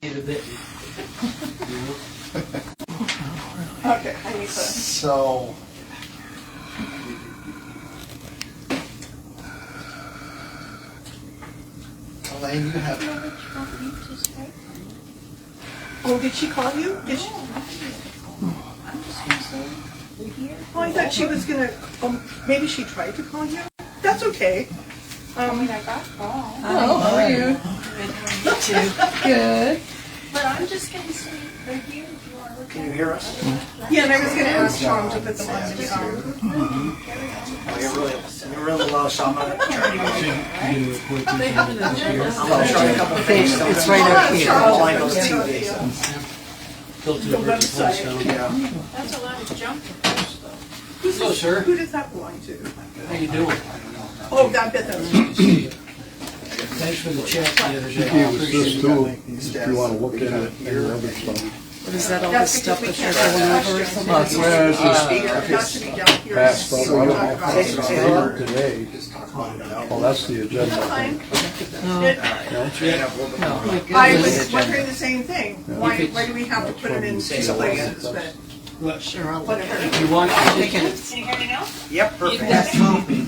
A bit. Okay, I need to. So, Elaine, you have. Oh, did she call you? Did she? I'm just gonna say we're here. Oh, I thought she was gonna. Maybe she tried to call you. That's okay. I mean, I got a call. Hello, how are you? Me too. Good. But I'm just gonna say we're here if you want to look Can at you it. hear us? Yeah, and I was gonna ask Tom to put them on the Oh, you're really low, so I'm gonna try to They have an agenda. I'll try a couple things. It's right up here. All I know is TV. The website. Yeah. That's a lot of junk to post, though. Hello, sir. Who does that belong to? How you doing? Oh, that bit that's. Thanks for the chat the other He day. I gave us appreciate this it. too, if you wanna look at it and other stuff. What is that, all That's this stuff because that we they're can't going over or ask something? Well, it's just It has to be down here. passed up, I don't know if Talk it's about it. here today. Oh, that's the That's agenda. fine. No. I was wondering the same thing. Why do we have to put it in two places? But Sure, I'll look whatever. If you want, it Can you hear me now? Yep, perfect.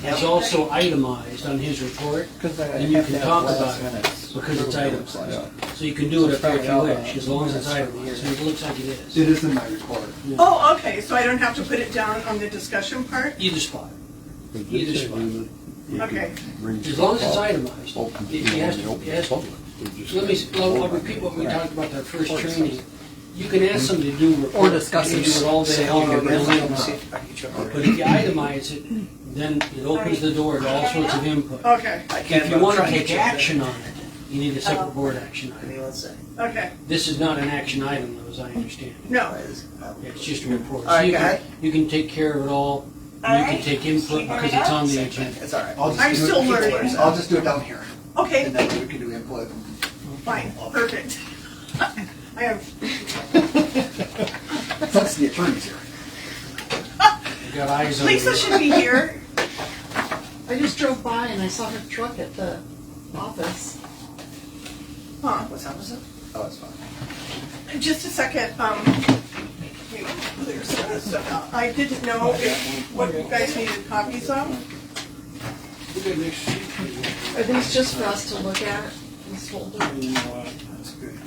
is also itemized on his report, and you can talk about it because it's itemized. So you can do it up here if you wish, as long as it's itemized, and it looks like it is. It is in my report. Oh, okay, so I don't have to put it down on the discussion part? Either spot. Either spot. Okay. As long as it's itemized. Open, It has to, it has to. I'll repeat what we talked about that first training. You can ask them to do reports. Or discuss You it. can do it all day long, or they'll itemize it. I can check on But if you itemize it, then it opens the door to all sorts of input. Okay, I can, If but you want to I'm trying take check action on it, you need a separate board action it. item. Let's see. okay. This is not an action item, though, as I understand it. No, It's just a report. All right, So you go can- ahead. You can take care of it all, and you can take input because it's on the agenda. It's all right. I'm still learning. I'll just do it down here, Okay, and then we can do input. fine, perfect. I have, That's the attorney's here. You got eyes on Lisa it. should be here. I just drove by and I saw her truck at the office. Huh, What time is it? Oh, it's fine. just a second, wait, clear some of this stuff out. I didn't know what you guys needed copies of. Are these just for us to look at, this folder? That's good.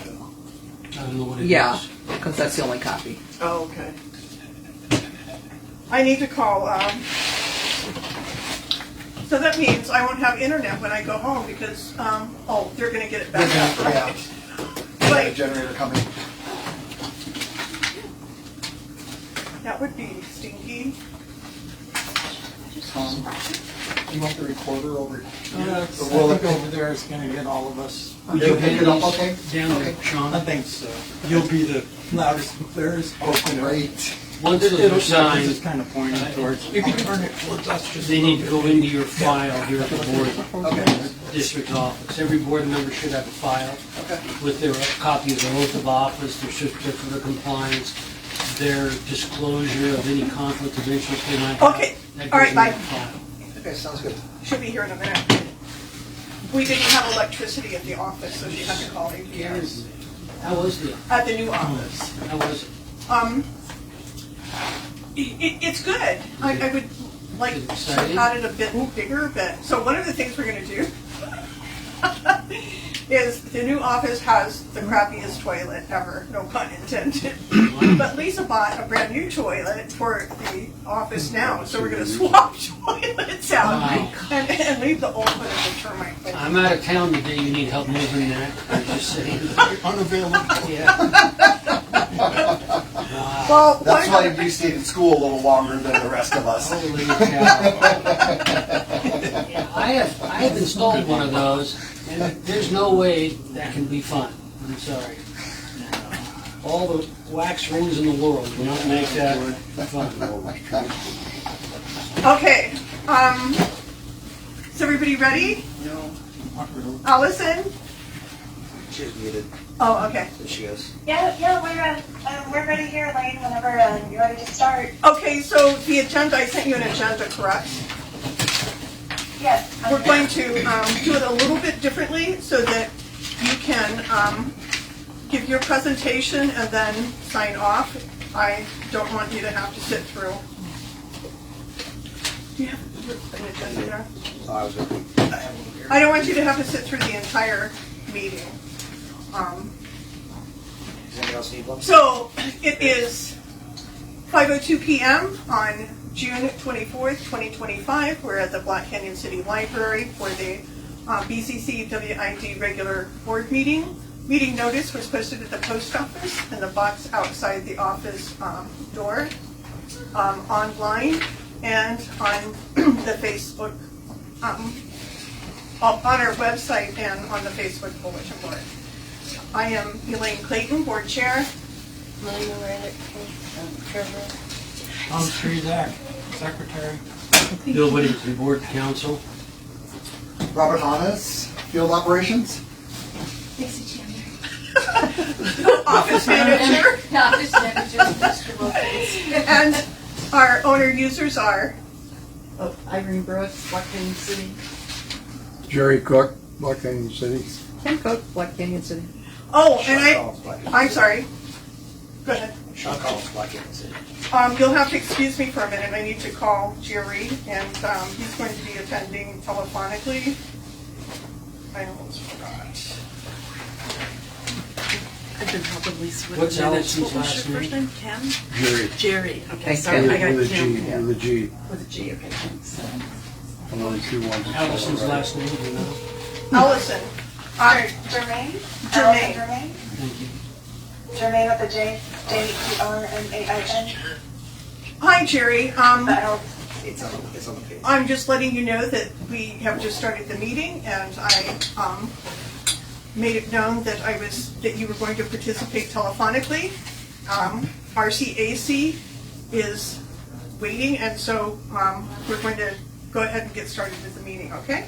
I don't know what it is. Yeah, because that's the only copy. Oh, okay. I need to call, so that means I won't have internet when I go home because, oh, they're gonna get it back up, right? Got a Right, generator coming. that would be stinky. Tom, you want the recorder over? Yeah, I think over there is gonna get all of us. Would you Pick hand it up, these okay? down to I Sean? think so. You'll be the loudest and clearest. Oh, great. Once those are This signed, is kind of pointing towards. You can turn it towards us. Just they need to go into your file here at the board Okay. district office. Every board member should have a file Okay. with their copy of their oath of office, their certificate of compliance, their disclosure of any conflict of interest they might have. Okay, That all goes right, in bye. that file. Okay, sounds good. She'll be here in a minute. We didn't have electricity at the office, so she had to call APS. How was the, At the new office. how was it? It's good. I would like Is it to exciting? have had it a bit bigger, but, so one of the things we're gonna do is the new office has the crappiest toilet ever, no pun intended. But Lisa bought a brand new toilet for the office now, so we're gonna swap toilets out Wow. and leave the old one as a termite bin. I'm out of town today, you need help moving that, I'm just saying. unavailable. Yeah. Well, That's one why of the- you stayed in school a little longer than the rest of us. Holy cow. I have installed one of those, and there's no way that can be fun. I'm sorry. All the wax rings in the world do not make that fun. Okay, is everybody ready? No, Allison? she's muted. Oh, okay. There she is. Yeah, we're ready here, Elaine, whenever you're ready to start. Okay, so the agenda, I sent you an agenda, correct? Yes. We're going to do it a little bit differently so that you can give your presentation and then sign off. I don't want you to have to sit through. Do you have an agenda there? I don't want you to have to sit through the entire meeting. Does anybody else need one? So it is 5:02 p.m. on June 24th, 2025. We're at the Black Canyon City Library for the BCCWID regular board meeting. Meeting notice was posted at the post office in the box outside the office door, online, and on the Facebook, on our website and on the Facebook bulletin board. I am Elaine Clayton, board chair. I'm Zach, secretary. Bill Whittington, board counsel. Robert Hannes, field operations. Office manager. Office manager, Mr. Wilkins. And our owner users are Oh, Irene Brooks, Black Canyon City. Jerry Cook, Black Canyon City. Kim Cook, Black Canyon City. Oh, Sean and Collins, Black Canyon I'm sorry. Go ahead. Sean Collins, Black Canyon City. You'll have to excuse me for a minute. I need to call Jerry, and he's going to be attending telephonically. I almost forgot. I've been probably switching. What's Allison's What was last your first name? Ken? Jerry. Jerry. Okay, sorry, I got With a G, Kim. with a G. With a G, okay, thanks. I'm only 2 1. Allison's last name, do you know? Allison. Jermaine? Jermaine. Jermaine? Thank you. Jermaine with a J, J-E-R-M-A-I-N. Hi, Jerry. That helps. It's on the page. I'm just letting you know that we have just started the meeting, and I made it known that that you were going to participate telephonically. RCAC is waiting, and so we're going to go ahead and get started with the meeting. Okay?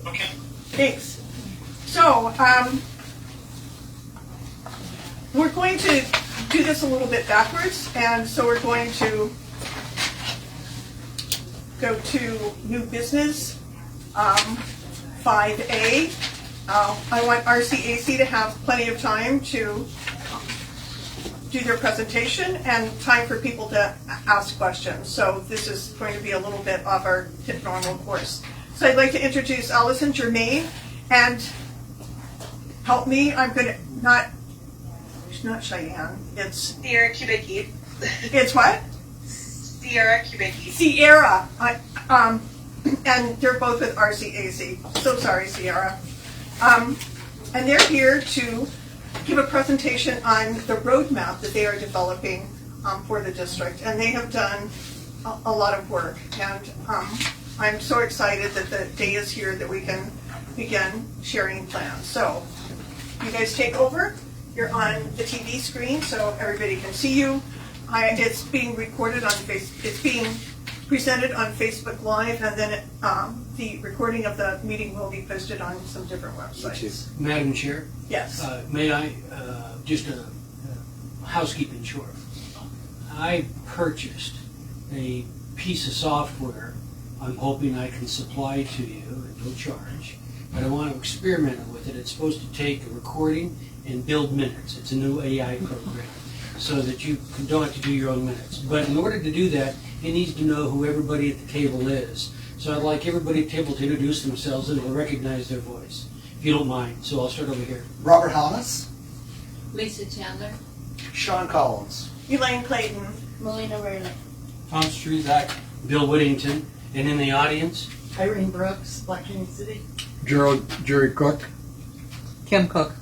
Okay. Thanks. So we're going to do this a little bit backwards, and so we're going to go to new business, 5A. I want RCAC to have plenty of time to do their presentation and time for people to ask questions. So this is going to be a little bit of our normal course. So I'd like to introduce Allison Germain, and help me, I'm going to, it's not Cheyenne, it's Sierra Kubicki. it's what? Sierra Kubicki. Sierra, and they're both with RCAC. So sorry, Sierra. And they're here to give a presentation on the roadmap that they are developing for the district. And they have done a lot of work. And I'm so excited that the day is here that we can begin sharing plans. So you guys take over. You're on the TV screen so everybody can see you. It's being recorded on it's being presented on Facebook Live, and then the recording of the meeting will be posted on some different websites. Madam Chair, Yes. may I, just a housekeeping short. I purchased a piece of software I'm hoping I can supply to you at no charge, but I want to experiment with it. It's supposed to take a recording and build minutes. It's a new AI program so that you don't have to do your own minutes. But in order to do that, it needs to know who everybody at the table is. So I'd like everybody at the table to introduce themselves and it will recognize their voice, if you don't mind. So I'll start over here. Robert Hannes, Lisa Chandler. Sean Collins. Elaine Clayton. Melina Rayleigh. Tom Zach. Bill Whittington, and in the audience, Irene Brooks, Black Canyon City. Jerry Cook. Kim Cook.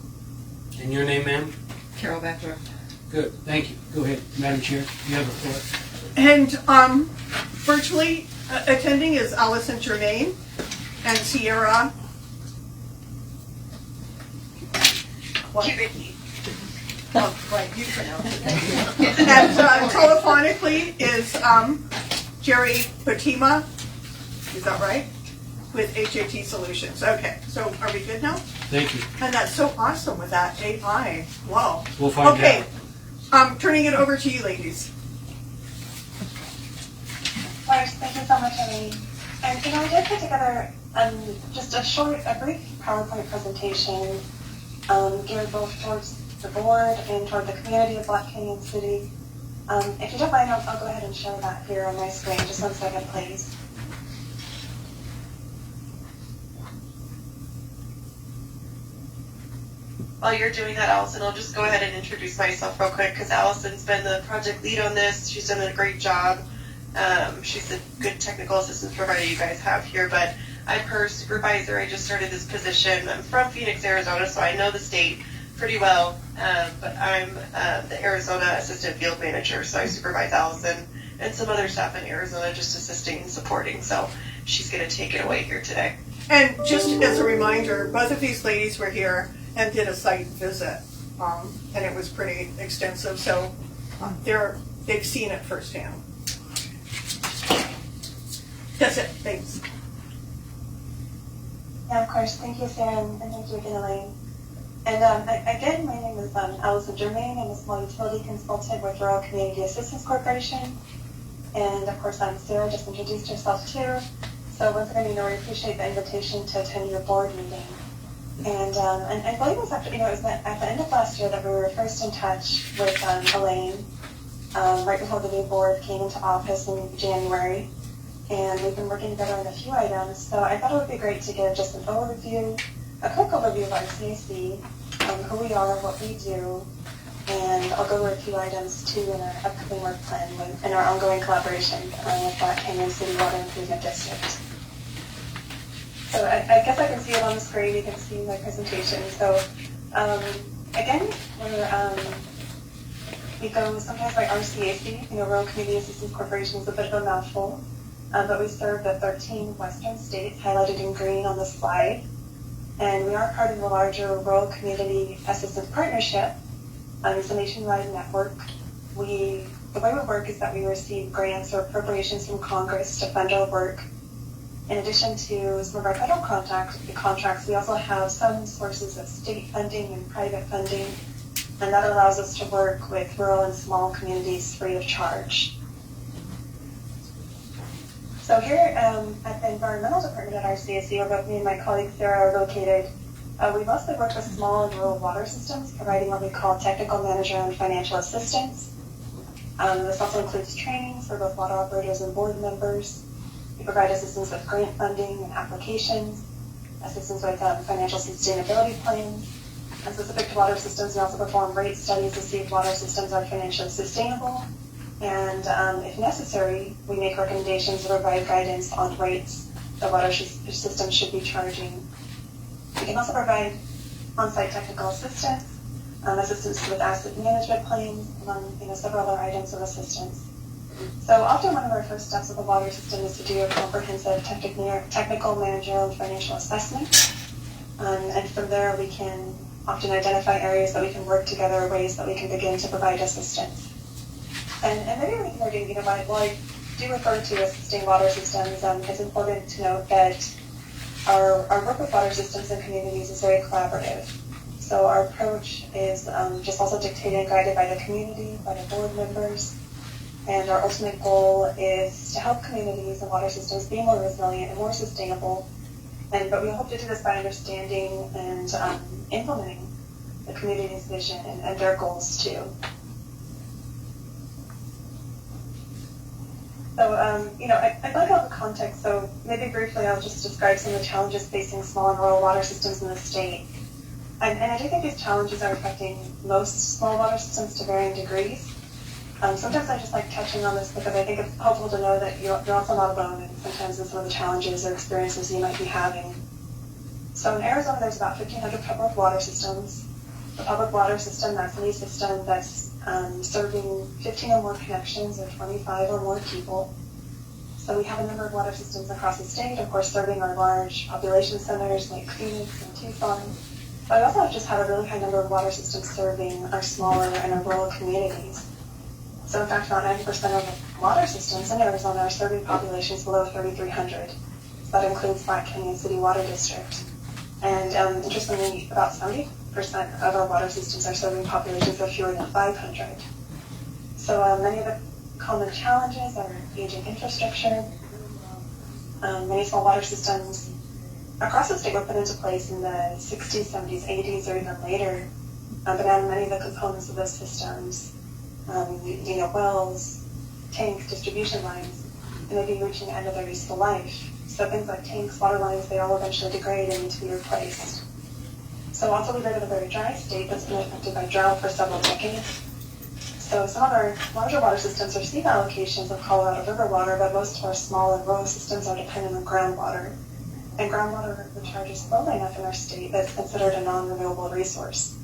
and your name, ma'am? Carol Becker. Good, thank you. Go ahead, Madam Chair, you have the floor. And virtually attending is Allison Germain and Sierra. What? Kubicki. Oh, right, you pronounce it. And telephonically is Jerry Fatima. Is that right? With HAT Solutions. Okay, so are we good now? Thank you. And that's so awesome with that AI. Wow. We'll find out. Okay, turning it over to you, ladies. First, thank you so much, Elaine. And I did put together just a brief PowerPoint presentation geared both towards the board and toward the community of Black Canyon City. If you don't mind, I'll go ahead and share that here on my screen. Just 1 second, please. While you're doing that, Allison, I'll just go ahead and introduce myself real quick because Allison's been the project lead on this. She's done a great job. She's a good technical assistance provider you guys have here, but I'm her supervisor. I just started this position. I'm from Phoenix, Arizona, so I know the state pretty well, but I'm the Arizona Assistant Field Manager, so I supervise Allison and some other staff in Arizona just assisting and supporting, so she's going to take it away here today. And just as a reminder, both of these ladies were here and did a site visit, and it was pretty extensive, so they've seen it firsthand. That's it, thanks. Yeah, of course. Thank you, Sarah, and thank you again, Elaine. And again, my name is Allison Germain. I'm a small utility consultant with Rural Community Assistance Corporation. And of course, I'm Sarah, just introduced herself too. So once again, we appreciate the invitation to attend your board meeting. And I believe it was actually, it was at the end of last year that we were first in touch with Elaine, right before the new board came into office in January. And we've been working together on a few items. So I thought it would be great to give just an overview, a quick overview of our CAC, who we are, what we do, and I'll go over a few items too in our upcoming work plan and our ongoing collaboration with Black Canyon City Water Improvement District. So I guess I can see it on the screen. You can see my presentation. So again, we go sometimes by RCAC. Rural Community Assistance Corporation is a bit of a mouthful, but we serve the 13 western states highlighted in green on the slide. And we are part of the larger Rural Community Assistance Partnership. It's a nationwide network. The way we work is that we receive grants or appropriations from Congress to fund our work. In addition to some of our federal contracts, we also have some sources of state funding and private funding, and that allows us to work with rural and small communities free of charge. So here at the Environmental Department at RCAC, where both me and my colleague Sarah are located, we mostly work with small and rural water systems, providing what we call technical manager and financial assistance. This also includes trainings for both water operators and board members. We provide assistance with grant funding and applications, assistance with financial sustainability plans. And specific to water systems, we also perform rate studies to see if water systems are financially sustainable. And if necessary, we make recommendations to provide guidance on rates that water systems should be charging. We can also provide on-site technical assistance, assistance with asset management plans, among several other items of assistance. So often one of our first steps of the water system is to do a comprehensive technical, managerial, and financial assessment. And from there, we can often identify areas that we can work together, ways that we can begin to provide assistance. And maybe we can do, while I do refer to assisting water systems, it's important to note that our work with water systems and communities is very collaborative. So our approach is just also dictated and guided by the community, by the board members, and our ultimate goal is to help communities and water systems be more resilient and more sustainable. But we hope to do this by understanding and implementing the community's vision and their goals too. So, I'd like to have a context, so maybe briefly I'll just describe some of the challenges facing small and rural water systems in the state. And I do think these challenges are affecting most small water systems to varying degrees. Sometimes I just like touching on this because I think it's helpful to know that you're also not alone in sometimes in some of the challenges or experiences you might be having. So in Arizona, there's about 1,500 public water systems. The public water system, that's any system that's serving 15 or more connections or 25 or more people. So we have a number of water systems across the state, of course, serving our large population centers like Phoenix and Tucson. But we also just have a really high number of water systems serving our smaller and our rural communities. So in fact, about 90% of the water systems in Arizona are serving populations below 3,300. So that includes Black Canyon City Water District. And interestingly, about 70% of our water systems are serving populations of fewer than 500. So many of the common challenges are aging infrastructure. Many small water systems across the state were put into place in the 60s, 70s, 80s, or even later. but now many of the components of those systems, wells, tanks, distribution lines, and they'd be reaching the end of their useful life. So things like tanks, water lines, they all eventually degrade and need to be replaced. So also we live in a very dry state that's been affected by drought for several decades. So some of our larger water systems are seep allocations of Colorado River water, but most of our small and rural systems are dependent on groundwater. And groundwater recharges slowly enough in our state that it's considered a non-renewable resource.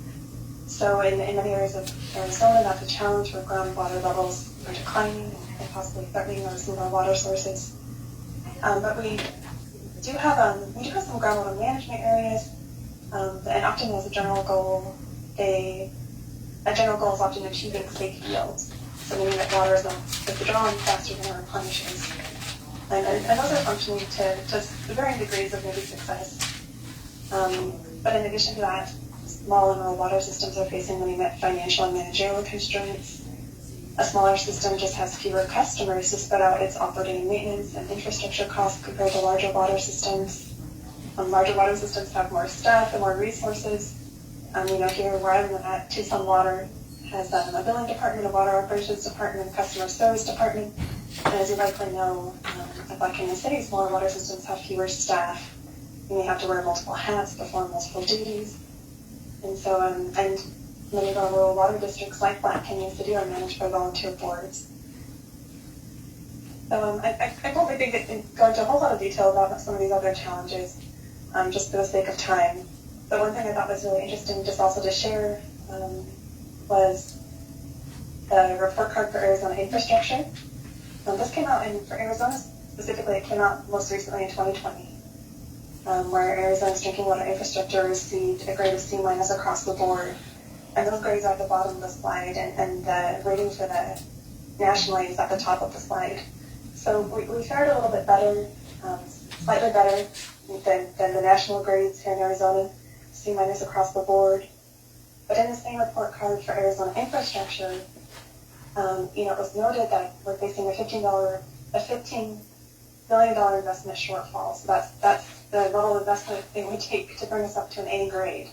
So in many areas of Arizona, that's a challenge where groundwater levels are declining and possibly threatening some of our water sources. But we do have some groundwater management areas, and often as a general goal is often achieving safe yields. So meaning that water is not withdrawn faster than it replenishes. And those are functioning to just varying degrees of maybe success. But in addition to that, small and rural water systems are facing many financial and managerial constraints. A smaller system just has fewer customers to spread out its operating maintenance and infrastructure costs compared to larger water systems. Larger water systems have more staff and more resources. Here where I'm at, Tucson Water has a billing department, a water operations department, and a customer service department. And as you likely know, at Black Canyon City, smaller water systems have fewer staff. You may have to wear multiple hats, perform multiple duties. And so, and many of our rural water districts, like Black Canyon City, are managed by volunteer boards. So I won't be go into a whole lot of detail about some of these other challenges, just for the sake of time. But one thing I thought was really interesting just also to share was the report card for Arizona infrastructure. This came out, for Arizona specifically, it came out most recently in 2020, where Arizona's drinking water infrastructure received a grade of C- across the board. And those grades are at the bottom of the slide, and the rating for the nationally is at the top of the slide. So we fared a little bit better, slightly better than the national grades here in Arizona, C- across the board. But in the same report card for Arizona infrastructure, it was noted that we're facing a $15 billion investment shortfall. So that's the level of investment it would take to bring us up to an A grade.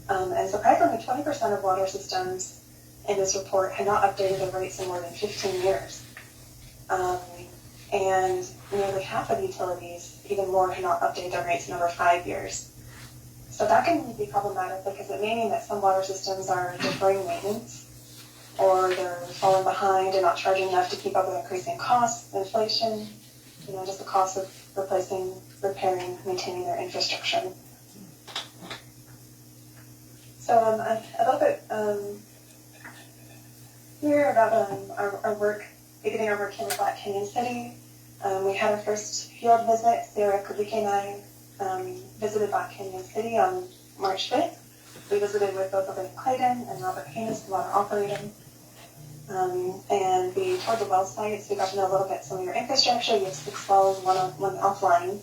And surprisingly, 20% of water systems in this report had not updated their rates in more than 15 years. And nearly half of utilities, even more, had not updated their rates in over 5 years. So that can be problematic because it may mean that some water systems are deferring maintenance, or they're falling behind and not charging enough to keep up with increasing costs, inflation, just the cost of replacing, repairing, maintaining their infrastructure. So a little bit here about our work, beginning our work here in Black Canyon City. We had our first field visit. Sarah Kubicki and I visited Black Canyon City on March 5th. We visited with both Olivia Clayton and Robert Haynes, the water operator. And we toured the well sites. We got to know a little bit some of your infrastructure. You have 6 wells, one offline.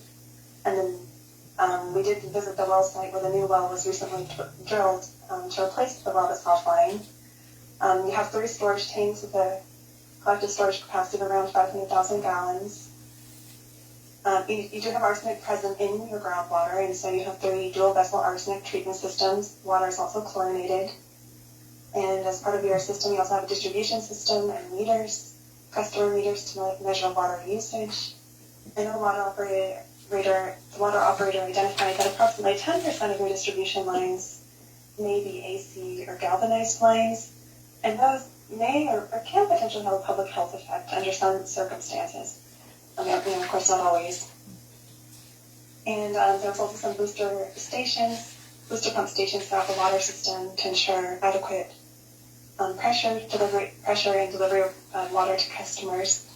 And then we did visit the well site where the new well was recently drilled to replace the well that's offline. You have 3 storage tanks with a collective storage capacity of around 500,000 gallons. You do have arsenic present in your groundwater, and so you have 3 dual vessel arsenic treatment systems. Water is also chlorinated. And as part of your system, you also have a distribution system and meters, customer meters to measure water usage. And the water operator identified that approximately 10% of your distribution lines may be AC or galvanized lines, and those may or can potentially have a public health effect under some circumstances. Of course, not always. And there's also some booster pump stations throughout the water system to ensure adequate pressure and delivery of water to customers.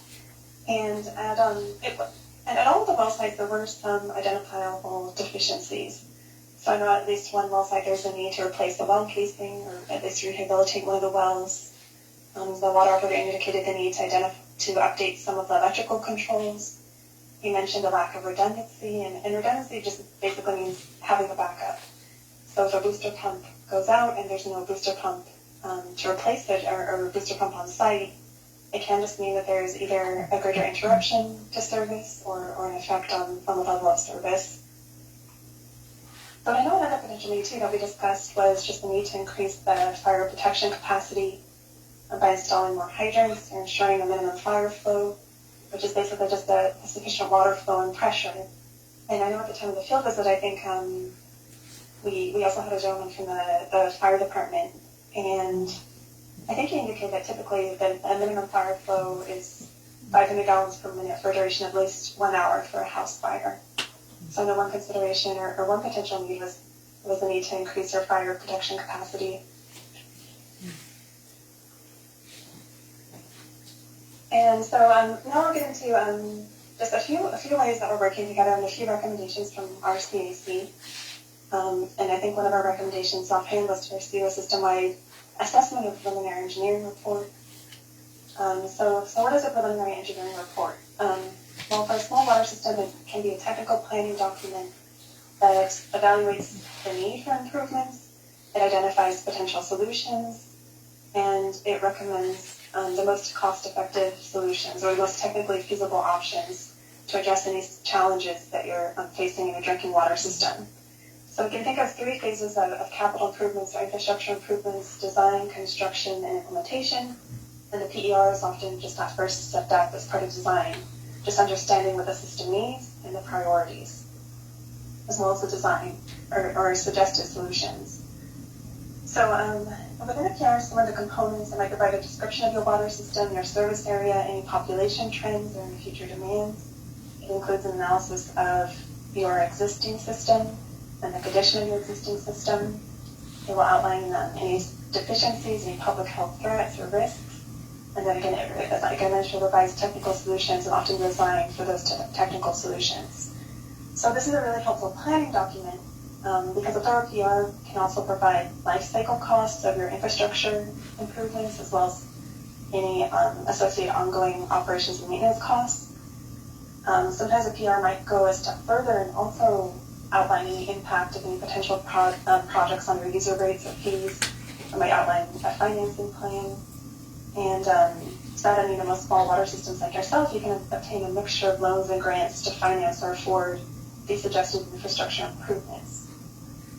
And at all of the well sites, there were some identifiable deficiencies. So I know at least one well site there's a need to replace the well casing or at least rehabilitate one of the wells. The water operator indicated the need to update some of the electrical controls. He mentioned a lack of redundancy, and redundancy just basically means having a backup. So if a booster pump goes out and there's no booster pump to replace it, or a booster pump on site, it can just mean that there's either a greater interruption to service or an effect on the level of service. But I know another potential need too that we discussed was just the need to increase the fire protection capacity by installing more hydrants and ensuring a minimum fire flow, which is basically just a sufficient water flow and pressure. And I know at the time of the field visit, I think we also had a gentleman from the fire department, and I think he indicated that typically a minimum fire flow is 500 gallons per minute for a duration of at least 1 hour for a house fire. So I know one consideration or one potential need was the need to increase our fire protection capacity. And so now I'll get into just a few ways that we're working together and a few recommendations from our CAC. And I think one of our recommendations offhand was to pursue a system-wide assessment of preliminary engineering report. So what is a preliminary engineering report? Well, for a small water system, it can be a technical planning document that evaluates the need for improvements, it identifies potential solutions, and it recommends the most cost-effective solutions or the most technically feasible options to address any challenges that you're facing in your drinking water system. So we can think of 3 phases of capital improvements or infrastructure improvements: design, construction, and implementation. And the PER is often just that first step up as part of design, just understanding what the system needs and the priorities, as well as the design or suggested solutions. So within a PR, some of the components that might provide a description of your water system, your service area, any population trends, or any future demands. It includes an analysis of your existing system and the condition of your existing system. It will outline any deficiencies, any public health threats or risks. And then again, like I mentioned, it provides technical solutions and often designed for those technical solutions. So this is a really helpful planning document because a thorough PR can also provide life cycle costs of your infrastructure improvements as well as any associated ongoing operations and maintenance costs. Sometimes a PR might go a step further and also outline any impact of any potential projects on your user rates or fees. It might outline a financing plan. And so that, I mean, in most small water systems like yourself, you can obtain a mixture of loans and grants to finance or afford these suggested infrastructure improvements.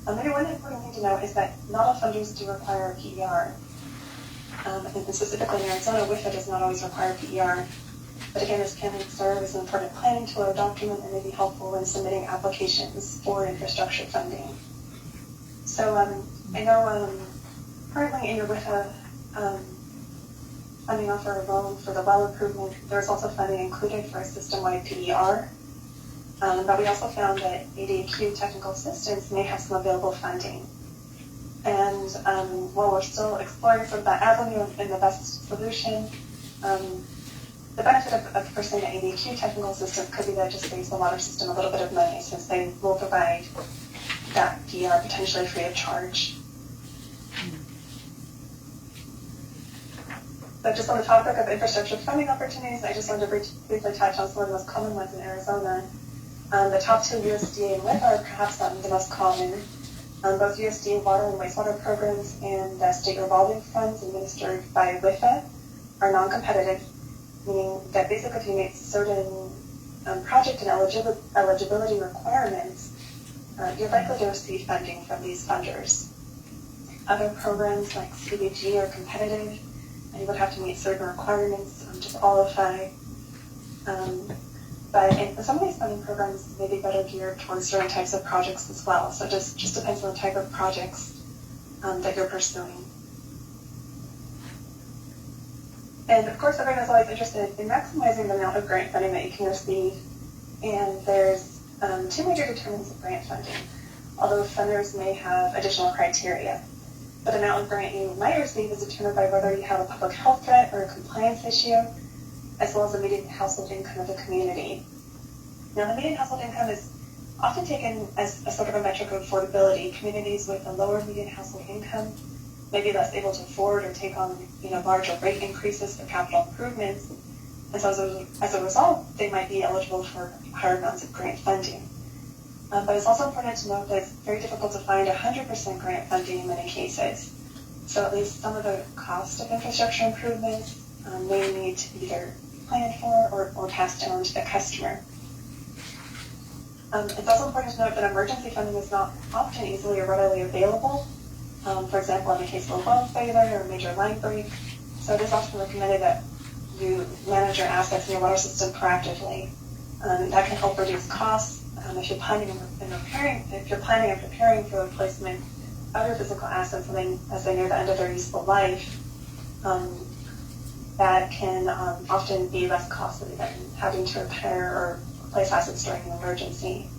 Maybe one important thing to note is that not all funders do require a PER. And specifically in Arizona, WIFA does not always require a PER. But again, this can serve as an important planning tool or document and may be helpful when submitting applications for infrastructure funding. So I know currently in your WIFA funding offer a loan for the well improvement, there's also funding included for a system-wide PER. But we also found that ADQ technical assistance may have some available funding. And while we're still exploring sort of that avenue and the best solution, the benefit of pursuing an ADQ technical assistance could be that it just saves the water system a little bit of money since they will provide that PER potentially free of charge. So just on the topic of infrastructure funding opportunities, I just wanted to briefly touch on some of the most common ones in Arizona. The top 2 USDA and WIFA are perhaps the most common. Both USDA water and wastewater programs and state revolving funds administered by WIFA are non-competitive, meaning that basically if you meet certain project and eligibility requirements, you're likely to receive funding from these funders. Other programs like CBG are competitive, and you would have to meet certain requirements to qualify. But some of these funding programs may be better geared towards certain types of projects as well. So it just depends on the type of projects that you're pursuing. And of course, everyone is always interested in maximizing the amount of grant funding that you can receive. And there's 2 major determinants of grant funding, although funders may have additional criteria. But the amount of grant you might receive is determined by whether you have a public health threat or a compliance issue, as well as the median household income of the community. Now, the median household income is often taken as a sort of a metric of affordability. Communities with a lower median household income may be less able to afford or take on, larger rate increases for capital improvements. And so as a result, they might be eligible for higher amounts of grant funding. But it's also important to note that it's very difficult to find 100% grant funding in many cases. So at least some of the cost of infrastructure improvements may need to be either planned for or passed down to the customer. It's also important to note that emergency funding is not often easily or readily available. For example, in the case of a well failure or a major line break. So it is often recommended that you manage your assets in your water system proactively. That can help reduce costs. If you're planning and preparing for the replacement of your physical assets as they near the end of their useful life, that can often be less costly than having to repair or replace assets during an emergency.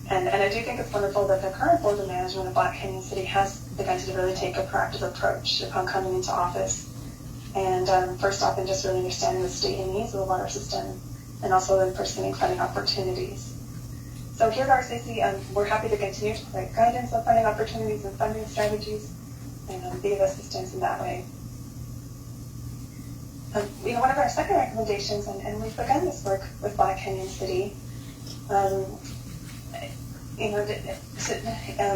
And I do think it's wonderful that the current board of management of Black Canyon City has begun to really take a proactive approach upon coming into office. And first off, in just really understanding the state and needs of the water system, and also in pursuing funding opportunities. So here at RCC, we're happy to continue to provide guidance on funding opportunities and funding strategies, and be of assistance in that way. One of our second recommendations, and we've begun this work with Black Canyon City,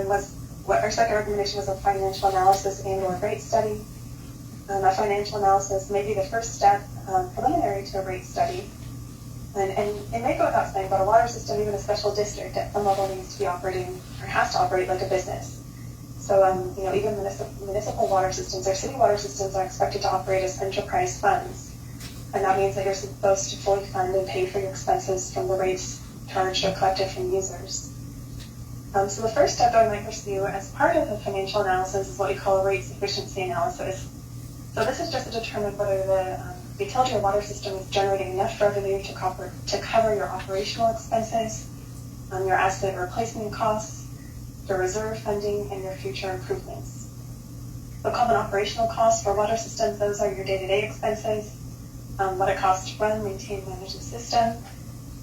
was what our second recommendation was a financial analysis and/or rate study. A financial analysis may be the first step preliminary to a rate study. And it may go without saying, but a water system, even a special district at some level, needs to be operating or has to operate like a business. So, even municipal water systems or city water systems are expected to operate as enterprise funds. And that means that you're supposed to fully fund and pay for your expenses from the rates charged or collected from users. So the first step that we might pursue as part of the financial analysis is what we call a rate sufficiency analysis. So this is just to determine whether the utility or water system is generating enough revenue to cover your operational expenses, your asset replacement costs, your reserve funding, and your future improvements. The common operational costs for water systems, those are your day-to-day expenses, what it costs to run, maintain, manage the system.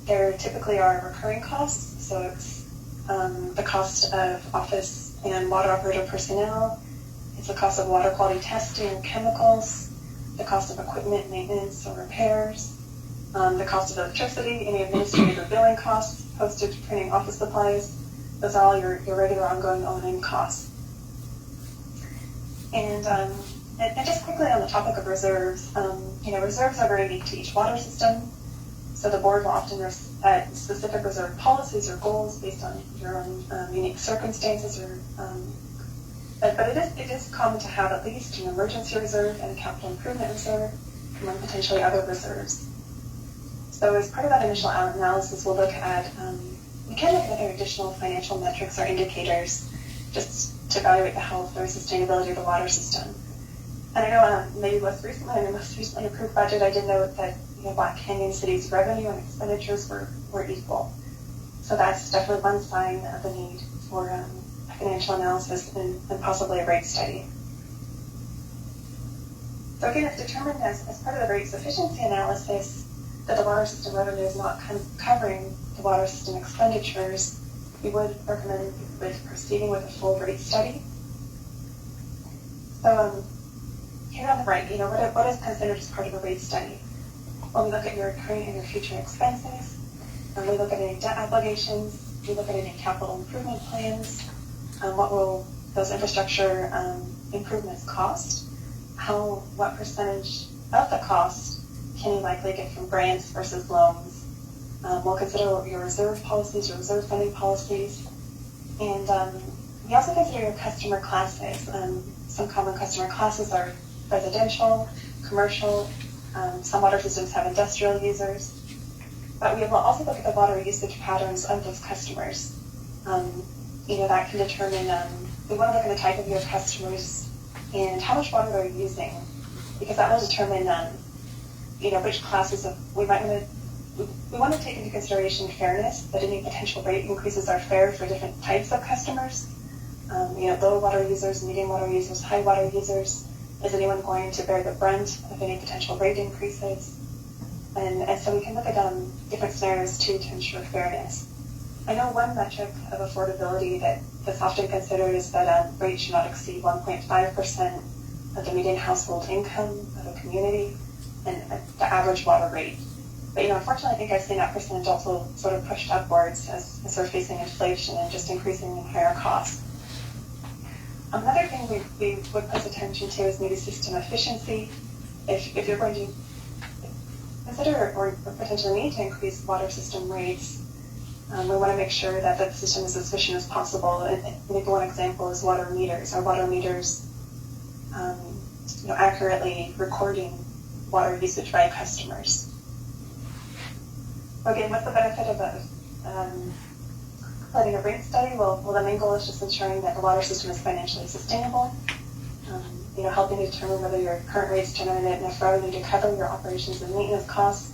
There typically are recurring costs, so it's the cost of office and water operator personnel, it's the cost of water quality testing and chemicals, the cost of equipment maintenance or repairs, the cost of electricity, any administrative or billing costs, postage, printing, office supplies. Those are all your regular ongoing O&M costs. And just quickly on the topic of reserves, reserves are very unique to each water system. So the board will often set specific reserve policies or goals based on your own unique circumstances but it is common to have at least an emergency reserve and a capital improvement reserve, and then potentially other reserves. So as part of that initial analysis, we can look at other additional financial metrics or indicators just to evaluate the health or sustainability of the water system. And I know maybe most recently, in the most recently approved budget, I did note that Black Canyon City's revenue and expenditures were equal. So that's definitely one sign of the need for financial analysis and possibly a rate study. So again, it's determined as part of the rate sufficiency analysis that the water system revenue is not covering the water system expenditures. We would recommend proceeding with a full rate study. So here on the right, what is considered as part of a rate study? Well, we look at your current and your future expenses, and we look at any debt obligations, we look at any capital improvement plans, what will those infrastructure improvements cost, what percentage of the cost can you likely get from grants versus loans. We'll consider your reserve policies, your reserve funding policies, and we also consider your customer classes. Some common customer classes are residential, commercial, some water systems have industrial users, but we will also look at the water usage patterns of those customers. That can determine, we want to look at the type of your customers and how much water they're using, because that will determine, which classes we want to take into consideration fairness, that any potential rate increases are fair for different types of customers. Low water users, medium water users, high water users. Is anyone going to bear the brunt of any potential rate increases? And so we can look at different scenarios too to ensure fairness. I know one metric of affordability that's often considered is that rates should not exceed 1.5% of the median household income of a community and the average water rate. But unfortunately, I think I've seen that percentage also sort of pushed upwards as we're facing inflation and just increasing higher costs. Another thing we would put attention to is maybe system efficiency. If you're going to consider or potentially need to increase water system rates, We want to make sure that the system is as efficient as possible. And maybe one example is water meters. Our water meters, accurately recording water usage by customers. Again, what's the benefit of completing a rate study? Well, the main goal is just ensuring that the water system is financially sustainable. Helping determine whether your current rates generate enough revenue to cover your operations and maintenance costs,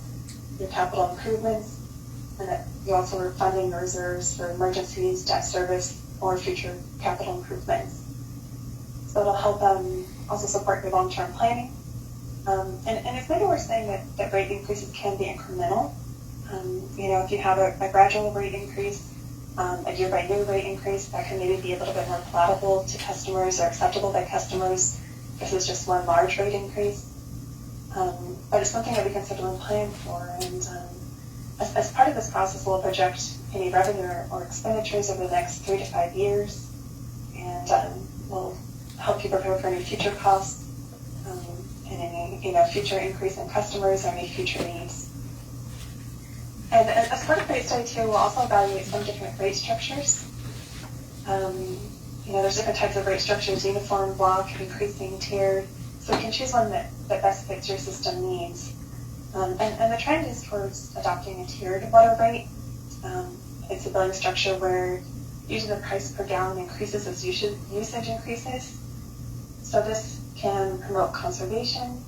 your capital improvements, and that you also are funding your reserves for emergencies, debt service, or future capital improvements. So it'll help also support your long-term planning. And it's maybe worth saying that rate increases can be incremental. If you have a gradual rate increase, a year-by-year rate increase, that can maybe be a little bit more palatable to customers or acceptable by customers. This is just one large rate increase. But it's something that we can certainly plan for. And as part of this process, we'll project any revenue or expenditures over the next 3 to 5 years. And we'll help you prepare for any future costs and any future increase in customers or any future needs. And as part of the rate study too, we'll also evaluate some different rate structures. There's different types of rate structures: uniform, block, increasing, tiered. So you can choose one that best fits your system needs. And the trend is towards adopting a tiered water rate. It's a billing structure where usually the price per gallon increases as usage increases. So this can promote conservation.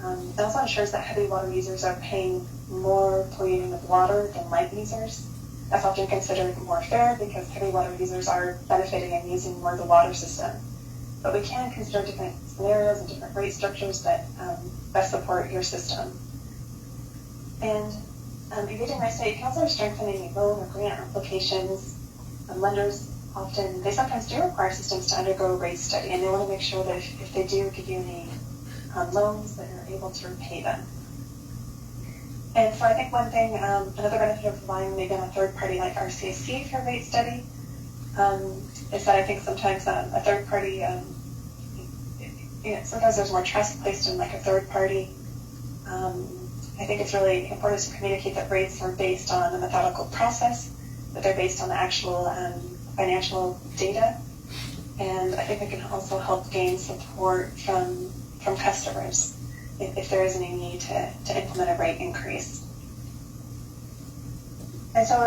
It also ensures that heavy water users are paying more per unit of water than light users. That's often considered more fair because heavy water users are benefiting and using more of the water system. But we can consider different scenarios and different rate structures that best support your system. And engaging rate study can also strengthen any loan or grant applications. Lenders they sometimes do require systems to undergo a rate study, and they want to make sure that if they do give you any loans, that you're able to repay them. And so I think one thing, another benefit of relying maybe on a third party like RCSC for rate study is that I think sometimes a third party, sometimes there's more trust placed in like a third party. I think it's really important to communicate that rates are based on a methodical process, that they're based on the actual financial data. And I think it can also help gain support from customers if there is any need to implement a rate increase. And so,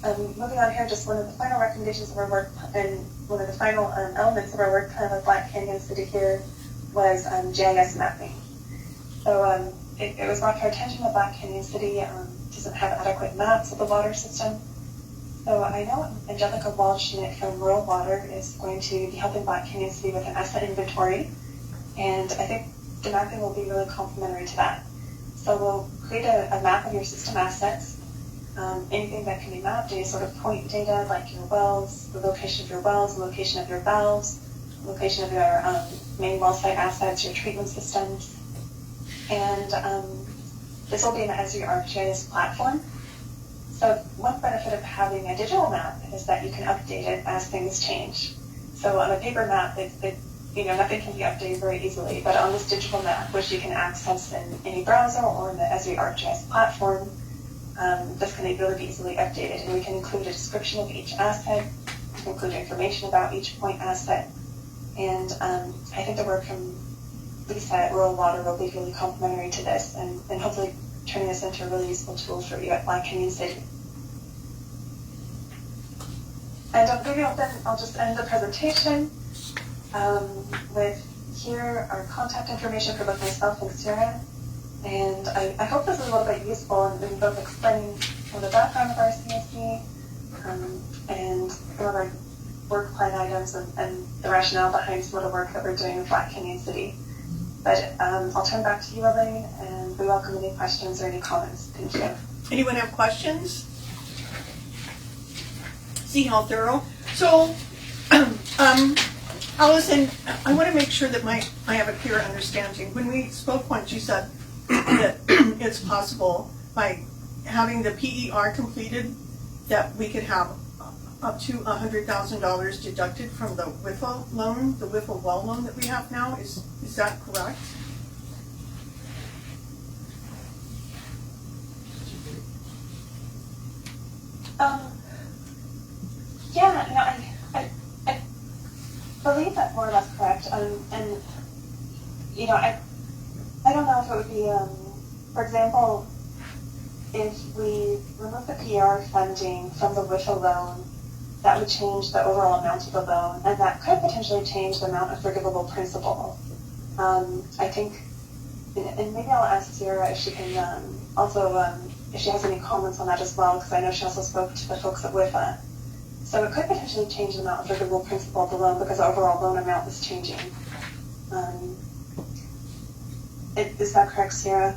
moving on here, just one of the final recommendations of our work, and one of the final elements of our work plan with Black Canyon City here was GIS mapping. So it was brought to our attention that Black Canyon City doesn't have adequate maps of the water system. So I know Angelica Walsh-Schmidt from Rural Water is going to be helping Black Canyon City with an asset inventory, and I think the mapping will be really complementary to that. So we'll create a map of your system assets. Anything that can be mapped, any sort of point data like your wells, the location of your wells, the location of your valves, the location of your main well site assets, your treatment systems. And this will be an ArcGIS platform. So one benefit of having a digital map is that you can update it as things change. So on a paper map, nothing can be updated very easily, but on this digital map, which you can access in any browser or in the ArcGIS platform, this can really be easily updated. And we can include a description of each asset, we can include information about each point asset, and I think the work from Lisa at Rural Water will be really complementary to this, and hopefully turning this into a really useful tool for you at Black Canyon City. And maybe I'll just end the presentation with here our contact information for both myself and Sarah. And I hope this is a little bit useful in both explaining the background of our CSC and some of our work plan items and the rationale behind some of the work that we're doing with Black Canyon City. But I'll turn back to you, Elaine, and we welcome any questions or any comments. Thank you. Anyone have questions? See how thorough? So, Allison, I want to make sure that I have a clear understanding. When we spoke once, you said that it's possible by having the PER completed that we could have up to $100,000 deducted from the WIFA loan, the WIFA well loan that we have now. Is that correct? I don't know if it would be, for example, if we remove the PR funding from the WIFA loan, that would change the overall amount of the loan, and that could potentially change the amount of forgivable principal. I think, and maybe I'll ask Sarah if she can if she has any comments on that as well, because I know she also spoke to the folks at WIFA. So it could potentially change the amount of forgivable principal of the loan because the overall loan amount is changing. Is that correct, Sarah?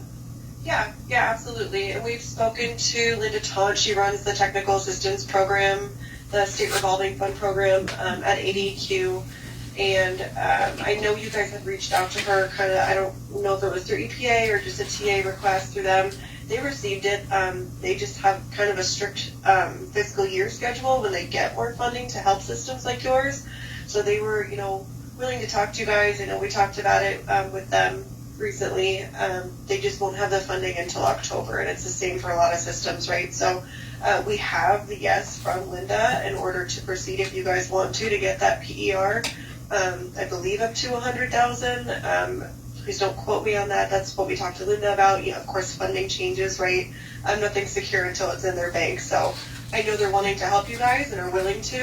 Yeah, absolutely. And we've spoken to Linda Taunt. She runs the technical assistance program, the state revolving fund program at ADQ. And I know you guys have reached out to her I don't know if it was through EPA or just a TA request through them. They received it. They just have kind of a strict fiscal year schedule when they get more funding to help systems like yours. So they were, willing to talk to you guys. I know we talked about it with them recently. They just won't have the funding until October, and it's the same for a lot of systems, right? So we have the yes from Linda in order to proceed if you guys want to get that PER. I believe up to 100,000. Please don't quote me on that. That's what we talked to Linda about. Of course, funding changes, right? Nothing's secure until it's in their bank. So I know they're wanting to help you guys and are willing to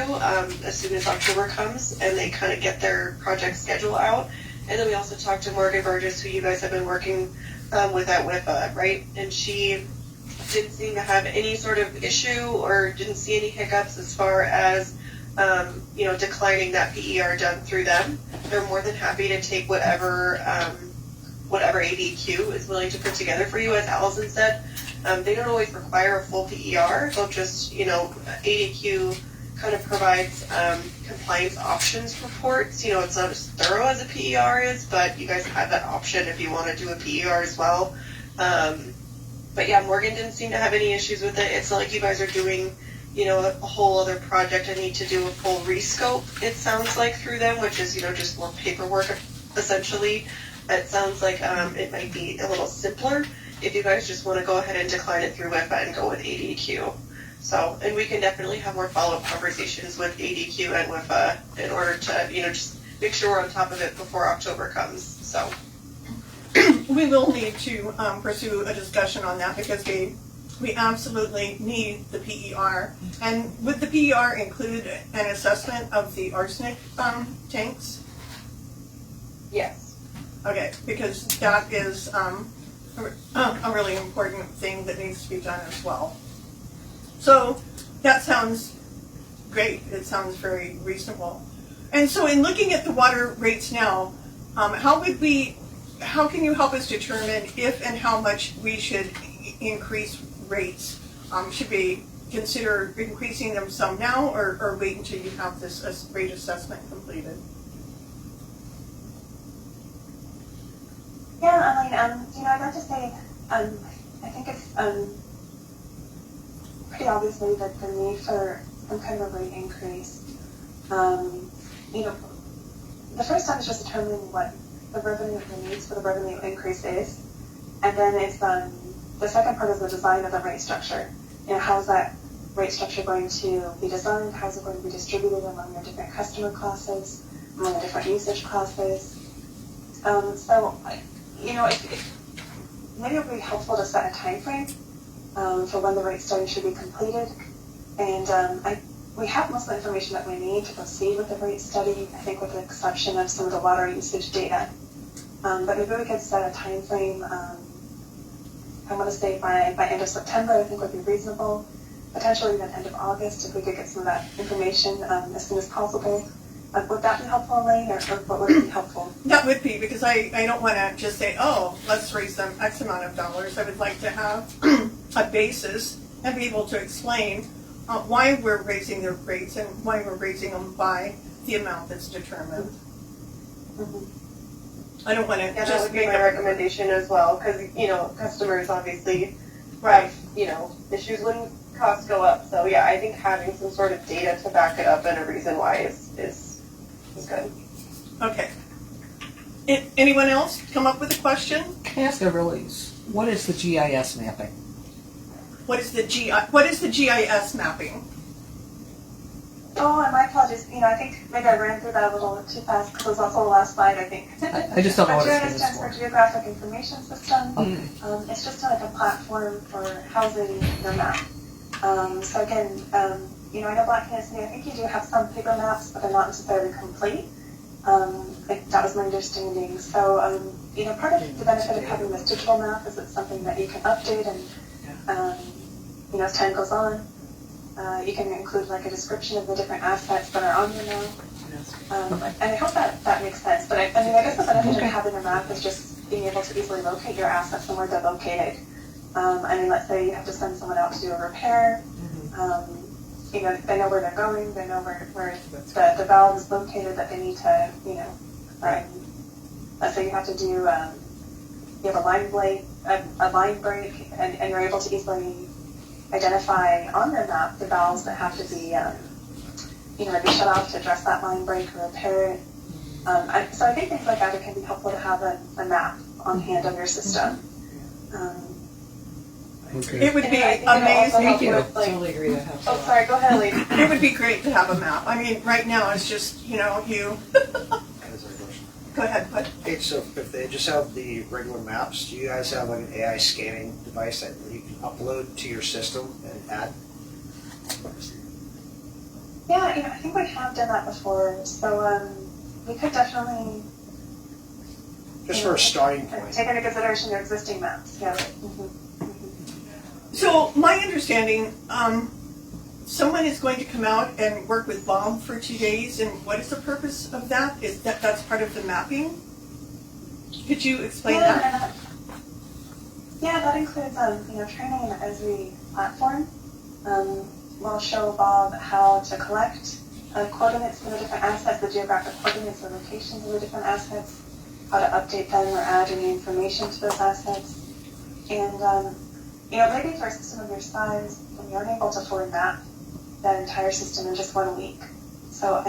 as soon as October comes and they kind of get their project schedule out. And then we also talked to Morgan Burgess, who you guys have been working with at WIFA, right? And she didn't seem to have any sort of issue or didn't see any hiccups as far as declining that PER done through them. They're more than happy to take whatever ADQ is willing to put together for you, as Allison said. They don't always require a full PER. They'll just, ADQ kind of provides compliance options reports. It's not as thorough as a PER is, but you guys have that option if you want to do a PER as well. But yeah, Morgan didn't seem to have any issues with it. It's not like you guys are doing a whole other project and need to do a full rescope, it sounds like, through them, which is, just more paperwork, essentially. It sounds like it might be a little simpler if you guys just want to go ahead and decline it through WIFA and go with ADQ. So, and we can definitely have more follow-up conversations with ADQ and WIFA in order to, just make sure we're on top of it before October comes, so. We will need to pursue a discussion on that because we absolutely need the PER. And would the PER include an assessment of the arsenic tanks? Yes. Okay, because that is a really important thing that needs to be done as well. So that sounds great. It sounds very reasonable. And so in looking at the water rates now, how can you help us determine if and how much we should increase rates? Should we consider increasing them some now or wait until you have this rate assessment completed? Yeah, Eileen, I'd like to say, I think it's pretty obviously that the need for some kind of a rate increase. The first time is just determining what the revenue, the needs for the revenue increase is, and then it's the second part is the design of the rate structure. How is that rate structure going to be designed? How is it going to be distributed among the different customer classes, among the different usage classes? Maybe it would be helpful to set a time frame for when the rate study should be completed. And we have most of the information that we need to proceed with the rate study, I think with the exception of some of the water usage data. But maybe we could set a time frame, I want to say by end of September, I think would be reasonable. Potentially even end of August, if we could get some of that information as soon as possible. Would that be helpful, Elaine, or what would be helpful? That would be, because I don't want to just say, let's raise them X amount of dollars. I would like to have a basis and be able to explain why we're raising their rates and why we're raising them by the amount that's determined. Mm-hmm. I don't want to Yeah, that just would be make my up recommendation as well, because, customers obviously Right. have, issues when costs go up. So yeah, I think having some sort of data to back it up and a reason why is good. Okay. Anyone else come up with a question? Can I ask what is the GIS mapping? What is the GIS mapping? Oh, and my apologies. I think maybe I ran through that a little too fast because it was also the last slide, I think. I just don't know But what it GIS stands stands for for. Geographic Information System. Okay. It's just like a platform for housing your map. So again, I know Black Canyon City, I think you do have some paper maps, but they're not necessarily complete. That was my understanding. So, part of the benefit of having this digital map is it's something that you can update and, as time goes on, you can include like a description of the different assets that are on your map. And I hope that makes sense. But I guess the benefit of having a map is just being able to easily locate your assets and where they're located. Let's say you have to send someone out to do a repair. They know where they're going. They know where the valve is located that they need to, let's say you have to do, you have a line break, and you're able to easily identify on the map the valves that have to be, maybe shut off to address that line break or repair it. So I think things like that, it can be helpful to have a map on hand of your system. Okay. It would be And I think amazing. it also helps with, Totally agree to have. oh, sorry, go ahead, Lee. It would be great to have a map. I mean, right now it's just, you. That is our question. Go ahead, bud. Okay, so if they just have the regular maps, do you guys have like an AI scanning device that you can upload to your system and add? Yeah, I think we have done that before. So we could definitely Just for a starting point. take into consideration your existing maps. Yeah. So my understanding, someone is going to come out and work with Bob for 2 days, and what is the purpose of that? Is that's part of the mapping? Could you explain that? Yeah, that includes training in the Esri platform. We'll show Bob how to collect coordinates for the different assets, the geographic coordinates, the locations of the different assets, how to update them or add any information to those assets. And maybe for a system of your size, when you're able to fully map that entire system in just 1 week. So,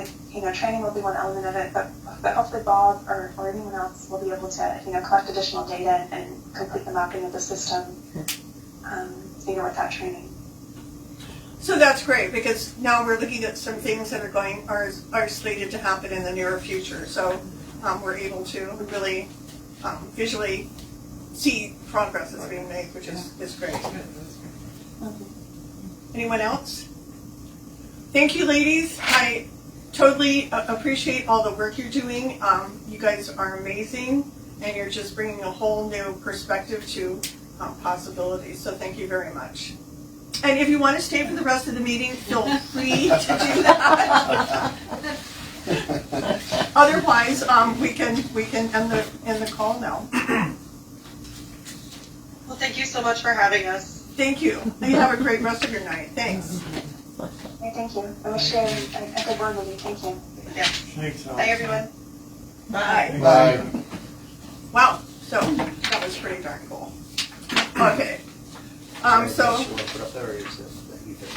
training will be one element of it, but hopefully Bob or anyone else will be able to, collect additional data and complete the mapping of the system, with that training. So that's great, because now we're looking at some things that are slated to happen in the near future. So we're able to really visually see progress that's being made, which is great. Anyone else? Thank you, ladies. I totally appreciate all the work you're doing. You guys are amazing, and you're just bringing a whole new perspective to possibilities. So thank you very much. And if you want to stay for the rest of the meeting, feel free to do that. Otherwise, we can end the call now. Well, thank you so much for having us. Thank you. You have a great rest of your night. Thanks. Okay, thank you. I wish you a good one with you. Thank you. Yeah. Thanks, Bye, everyone. Bye. Bye. Wow. So that was pretty darn cool. Okay. So You want to put up there, or is it that you think?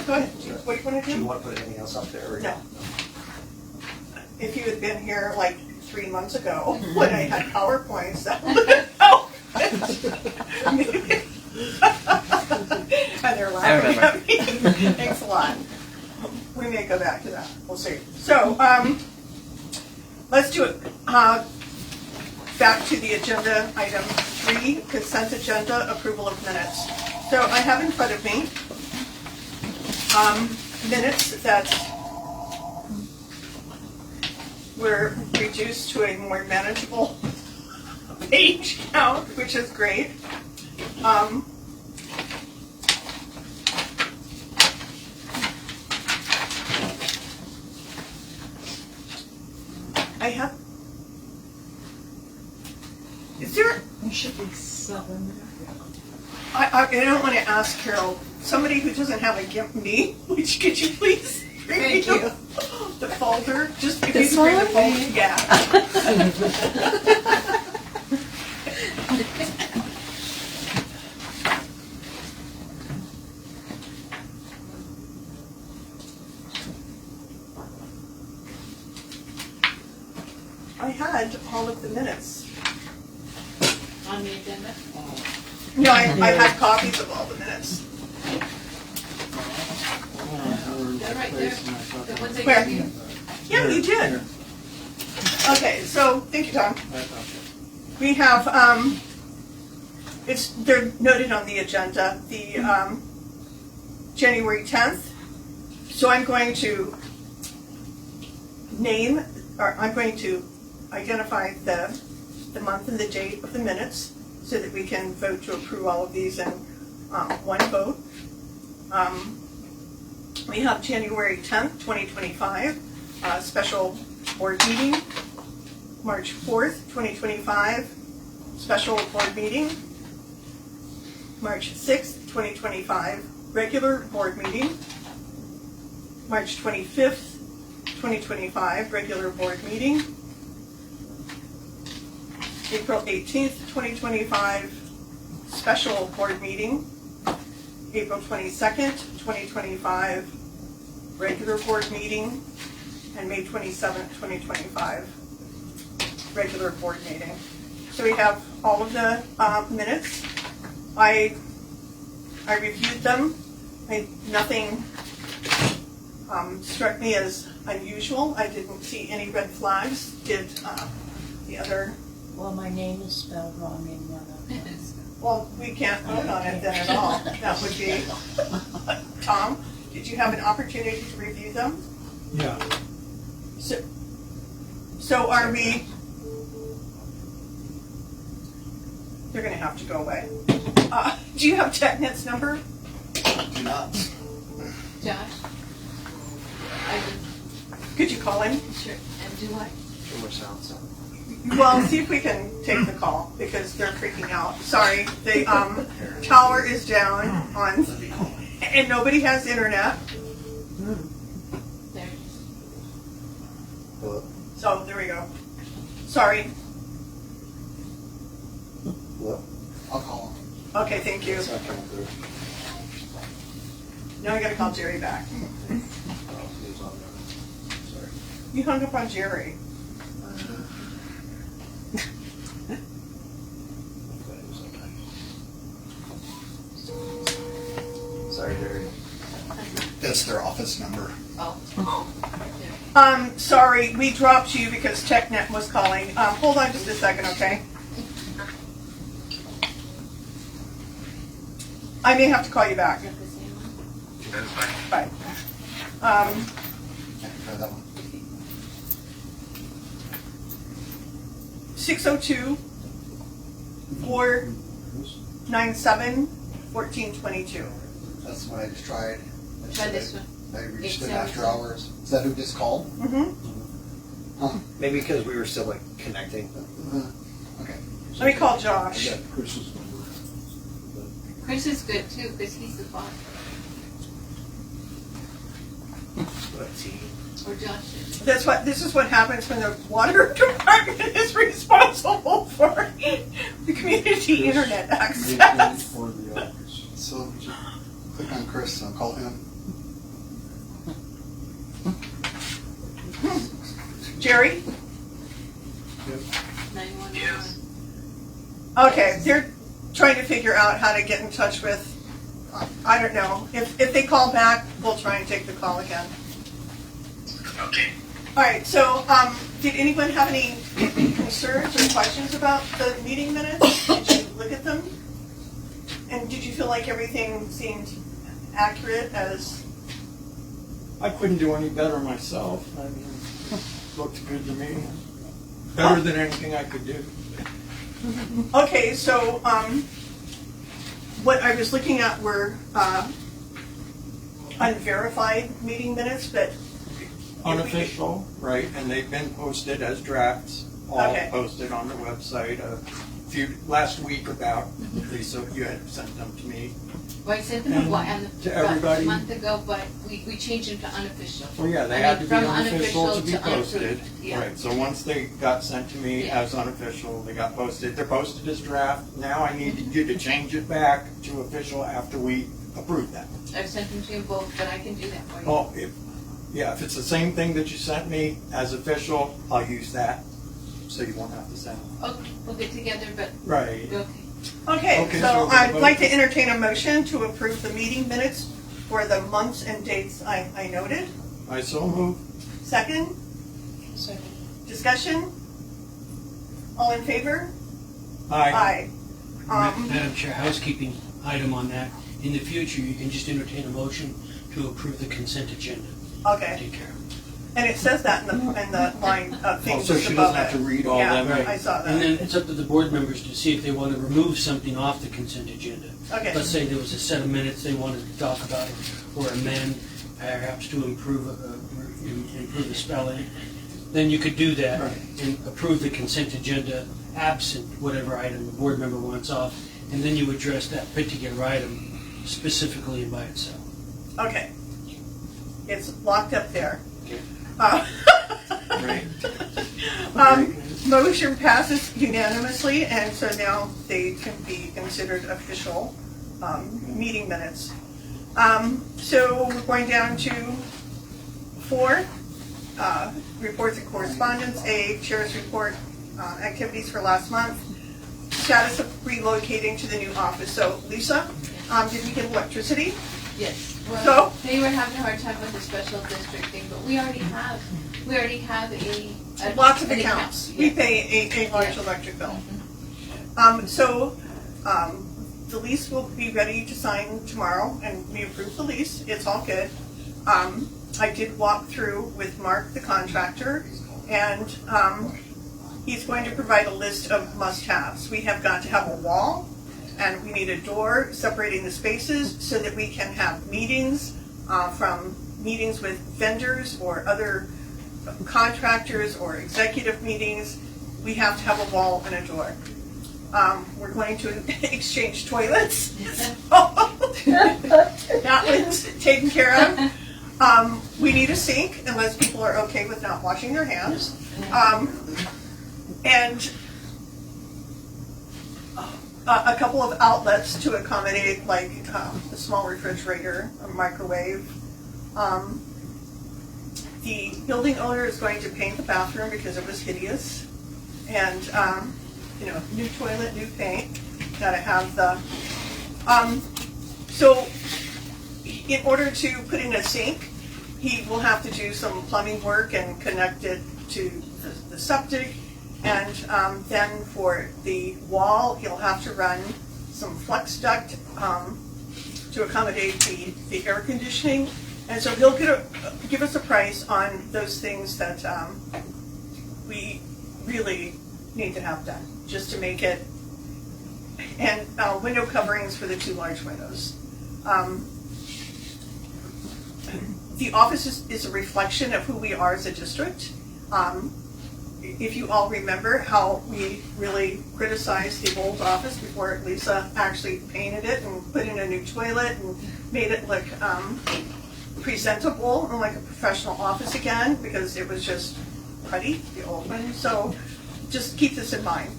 go ahead. What do you want to Do you do? want to put anything else up there? Or No. If you had been here like 3 months ago when I had PowerPoints, that would have helped. And they're laughing at me. Thanks a lot. We may go back to that. We'll see. So, let's do it. Back to the agenda, item 3, consent agenda, approval of minutes. So I have in front of me minutes that were reduced to a more manageable page count, which is great. I have. Is there? There should be 7. I don't want to ask Carol. Somebody who doesn't have a GIMP me, which could you please bring me Thank you. the folder? Just if This you bring the one? folder, yeah. I had all of the minutes. On the agenda? No, I had copies of all the minutes. They're right there. The ones I Where? gave you. Yeah, you did. Okay, so, thank you, Tom. We have, they're noted on the agenda, the January 10th. So I'm going to identify the month and the date of the minutes so that we can vote to approve all of these in one vote. We have January 10th, 2025, special board meeting. March 4th, 2025, special board meeting. March 6th, 2025, regular board meeting. March 25th, 2025, regular board meeting. April 18th, 2025, special board meeting. April 22nd, 2025, regular board meeting. And May 27th, 2025, regular board meeting. So we have all of the minutes. I reviewed them. Nothing struck me as unusual. I didn't see any red flags. Did the other? Well, my name is spelled wrong in one of them. Well, we can't vote on it then at all. That would be Tom. Did you have an opportunity to review them? Yeah. So are we? They're going to have to go away. Do you have TechNet's number? Do not. Josh? I would, Could you call him? sure, and do what? Too much sound, so. Well, see if we can take the call because they're freaking out. Sorry, the tower is down on, and nobody has internet. There. Hello? So there we go. Sorry. Hello? I'll call him. Okay, thank you. It's not coming through. Now I got to call Jerry back. Oh, he was on there. Sorry. You hung up on Jerry. Sorry, Jerry. That's their office number. Oh. Sorry, we dropped you because TechNet was calling. Hold on just a second, okay? I may have to call you back. Is that the same one? That's fine. Bye. Try that one. 602-497-1422. That's what I just tried. Try this one. I reached it 877. after hours. Is that who just called? Mm-hmm. Maybe because we were still like connecting. Okay. Let me call Josh. I got Chris's number. Chris is good too, because he's the boss. Or Josh is. This is what happens when the water department is responsible for the community internet access. For the office. So just click on Chris and I'll call him. Jerry? 911. Okay, they're trying to figure out how to get in touch with, I don't know. If they call back, we'll try and take the call again. Okay. All right, so did anyone have any concerns or questions about the meeting minutes? Did you look at them? And did you feel like everything seemed accurate as? I couldn't do any better myself. I mean, looked good to me. Better than anything I could do. Okay, so what I was looking at were unverified meeting minutes, but Unofficial, right, and they've been posted as drafts, all Okay. posted on the website last week about, Lisa, you had sent them to me. Well, I sent them To everybody. a month ago, but we changed them to unofficial. Well, yeah, they I had mean, to be from unofficial to be unapproved, posted. yeah. Right, so once they got sent to me Yeah. as unofficial, they got posted. They're posted as draft. Now I need you to change it back to official after we approve that. I've sent them to you both, but I can do that for you. Well, if it's the same thing that you sent me as official, I'll use that, so you won't have to send them. Okay, we'll get together, but, Right. okay. okay, Okay, so so I'd we'll like vote. to entertain a motion to approve the meeting minutes for the months and dates I noted. I so move. Second, Second. discussion? All in favor? Aye. Aye. Madam Chair, housekeeping item on that. In the future, you can just entertain a motion to approve the consent agenda. Okay, Take care of it. and it says that in the line of Oh, things so just she above doesn't have it. to read all Yeah, them? I saw And that. then it's up to the board members to see if they want to remove something off the consent agenda. Okay, Let's say there was a set of minutes they wanted to talk about or amend, perhaps to improve the spelling. Then you could do that Right. and approve the consent agenda absent whatever item the board member wants off. And then you address that particular item specifically and by itself. okay. It's locked up there. Okay. Great. Motion passes unanimously, and so now they can be considered official meeting minutes. So we're going down to 4, reports and correspondence. A, chair's report, activities for last month. Status of relocating to the new office. So Lisa, did we get electricity? Yes. So? Well, they were having a hard time with the special district thing, but we already have a Lots of an accounts. account. We Yes. pay a large Yes. electric bill. So the lease will be ready to sign tomorrow, and we approve the lease. It's all good. I did walk through with Mark, the contractor, and he's going to provide a list of must-haves. We have got to have a wall, and we need a door separating the spaces so that we can have meetings, from meetings with vendors or other contractors or executive meetings. We have to have a wall and a door. We're going to exchange toilets. That one's taken care of. We need a sink unless people are okay with not washing their hands. And a couple of outlets to accommodate, like a small refrigerator, a microwave. The building owner is going to paint the bathroom because it was hideous. And, new toilet, new paint, gotta have the, so in order to put in a sink, he will have to do some plumbing work and connect it to the septic. And then for the wall, he'll have to run some flex duct to accommodate the air conditioning. And so he'll give us a price on those things that we really need to have done, just to make it, and window coverings for the 2 large windows. The office is a reflection of who we are as a district. If you all remember how we really criticized the old office before Lisa actually painted it and put in a new toilet and made it look presentable and like a professional office again, because it was just cruddy, the old one. So just keep this in mind.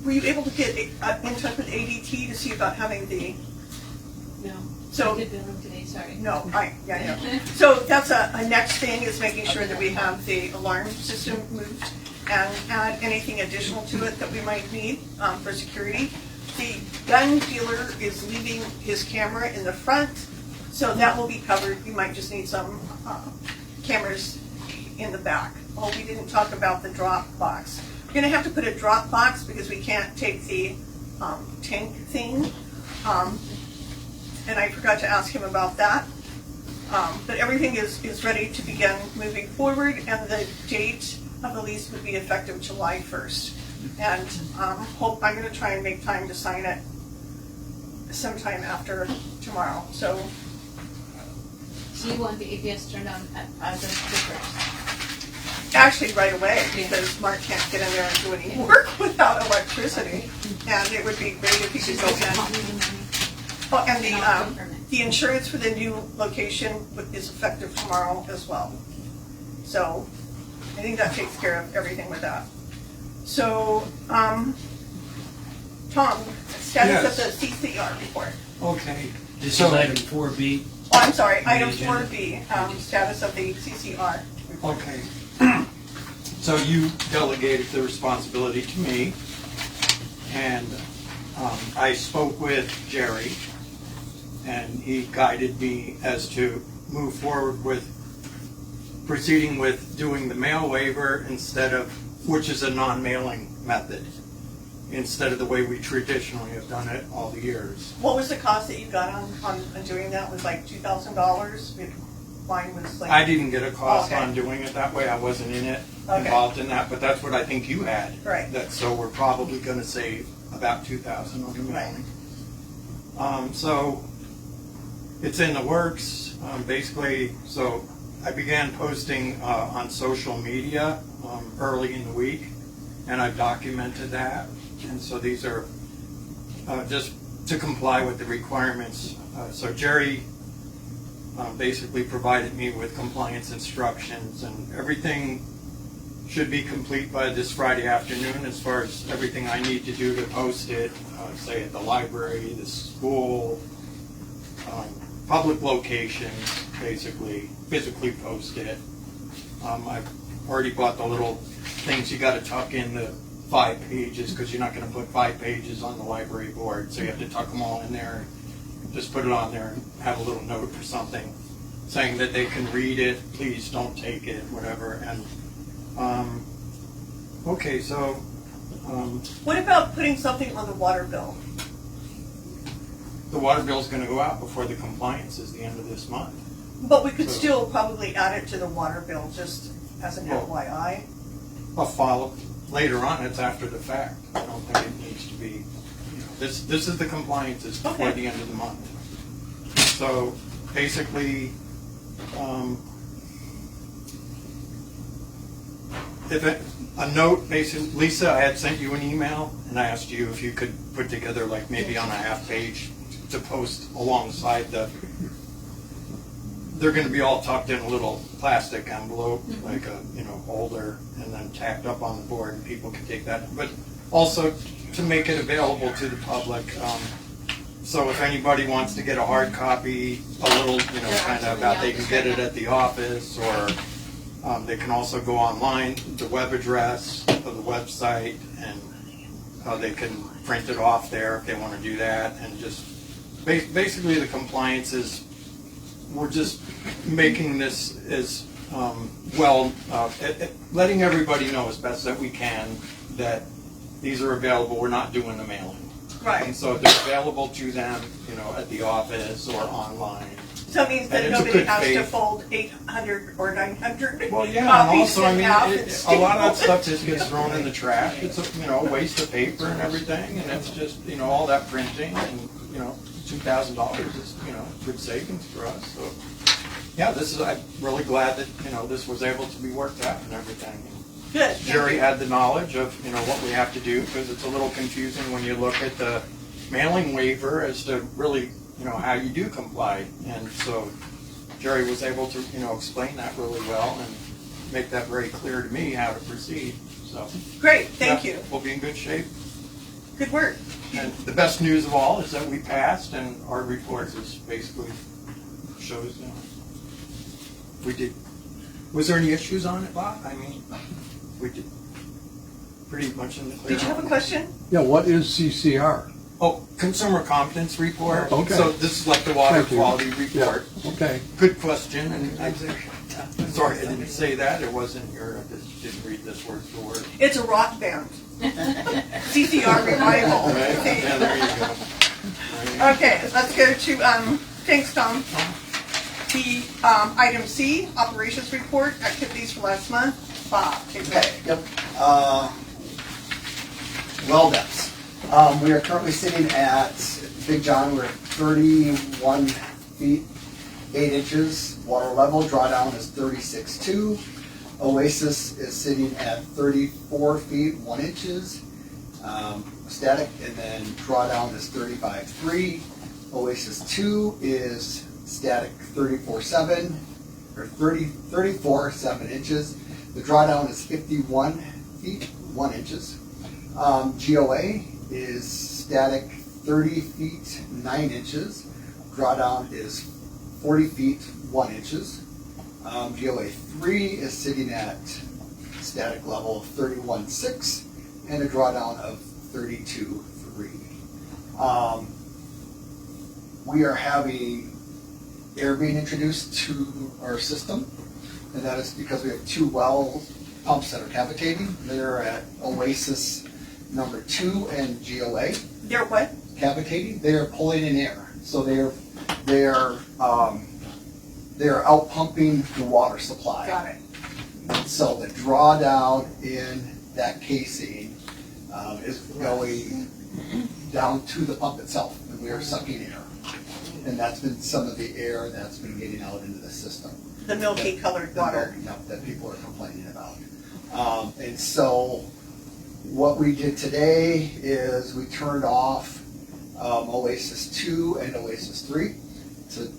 Were you able to get in touch with ADT to see about having the? No. So I did bill them today, sorry. no, yeah. So that's a next thing, is making sure that we have the alarm system moved and add anything additional to it that we might need for security. The gun dealer is leaving his camera in the front, so that will be covered. We might just need some cameras in the back. Oh, we didn't talk about the drop box. We're gonna have to put a drop box because we can't take the tank thing. And I forgot to ask him about that. But everything is ready to begin moving forward, and the date of the lease would be effective July 1st. And I'm going to try and make time to sign it sometime after tomorrow. So you want the APS turned on as of the 1st? actually right away, because Mark can't get in there and do any work without electricity. And it would be great if he could go in. Oh, and the insurance for the new location is effective tomorrow as well. So I think that takes care of everything with that. So, Tom, status of the CCR report. Okay. This is item 4B. Oh, I'm sorry, item The agenda. 4B, status of the CCR report. Okay. So you delegated the responsibility to me, and I spoke with Jerry, and he guided me as to move forward with proceeding with doing the mail waiver instead of, which is a non-mailing method, instead of the way we traditionally have done it all the years. What was the cost that you got on doing that? Was like $2,000? Mine was like. I didn't get a cost Okay. on doing it that way. I wasn't in it, Okay. involved in that, but that's what I think you had. Right. So we're probably going to save about $2,000 on the mailing. So it's in the works, basically. So I began posting on social media early in the week, and I've documented that. And so these are just to comply with the requirements. So Jerry basically provided me with compliance instructions, and everything should be complete by this Friday afternoon as far as everything I need to do to post it, say at the library, the school, public locations, basically, physically post it. I've already bought the little things you got to tuck in the 5 pages, because you're not going to put 5 pages on the library board, so you have to tuck them all in there and just put it on there and have a little note or something saying that they can read it, please don't take it, whatever. And okay, so What about putting something on the water bill? the water bill's going to go out before the compliance is the end of this month. But we could So- still probably add it to the water bill just as an Well- FYI. I'll follow later on. It's after the fact. I don't think it needs to be. This is the compliance is before Okay. the end of the month. So basically, a note, basically, Lisa, I had sent you an email and I asked you if you could put together like maybe on a half page to post alongside the. They're going to be all tucked in a little plastic envelope, like a holder, and then tacked up on the board, and people can take that. But also to make it available to the public. So if anybody wants to get a hard copy, a little, kind of about, they can get it at the office, or they can also go online, the web address of the website, and they can print it off there if they want to do that. And just basically the compliance is, we're just making this as letting everybody know as best that we can that these are available. We're not doing the mailing. Right. And so they're available to them, at the office or online. So it means that And it's a nobody good has to faith. fold 800 or 900 Well, yeah, and copies also, I in mean, half and a lot of that staple stuff just gets thrown in the trash. It's a waste of paper and everything, and it's just, all that printing, and, $2,000 is, good savings for us, so. Yeah, I'm really glad that, this was able to be worked out and everything. Good. Jerry had the knowledge of, what we have to do, because it's a little confusing when you look at the mailing waiver as to really, how you do comply. And so Jerry was able to, explain that really well and make that very clear to me how to proceed, so. Great, thank yeah, you. We'll be in good shape. Good work. And the best news of all is that we passed, and our report is basically shows, we did. Was there any issues on it, Bob? I mean, we did pretty much in the clear. Did you have a question? Yeah, what is CCR? Oh, Consumer Competence Report. Okay. So this is like the water Thank you. quality report. Yeah, okay. Good question, and sorry I didn't say that. It wasn't your, I just didn't read this word for word. It's a rock band. CCR Revival. Right? Yeah, there you go. Right. Okay, let's go to, thanks, Tom. The item C, operations report, activities for last month. Bob, take it away. Yep. Well depths. We are currently sitting at Big John. We're at 31 feet 8 inches. Water level drawdown is 36.2. Oasis is sitting at 34 feet 1 inches. Static, and then drawdown is 35.3. Oasis 2 is static 34.7 or 34.7 inches. The drawdown is 51 feet 1 inches. GOA is static 30 feet 9 inches. Drawdown is 40 feet 1 inches. GOA 3 is sitting at static level of 31.6 and a drawdown of 32.3. we are having air being introduced to our system, and that is because we have 2 well pumps that are cavitating. They're at Oasis number 2 and GOA. They're what? Cavitating. They are pulling in air, so they are out pumping the water supply. Got it. So the drawdown in that casing is going down to the pump itself, and we are sucking air. And that's been some of the air that's been getting out into the system. The milky colored water. That people are complaining about. And so what we did today is we turned off Oasis 2 and Oasis 3 to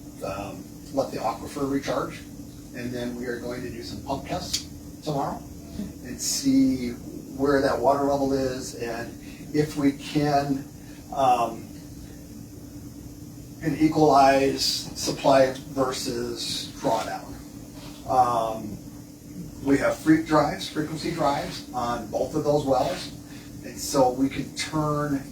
let the aquifer recharge. And then we are going to do some pump tests tomorrow and see where that water level is, and if we can equalize supply versus drawdown. We have frequency drives on both of those wells, and so we can turn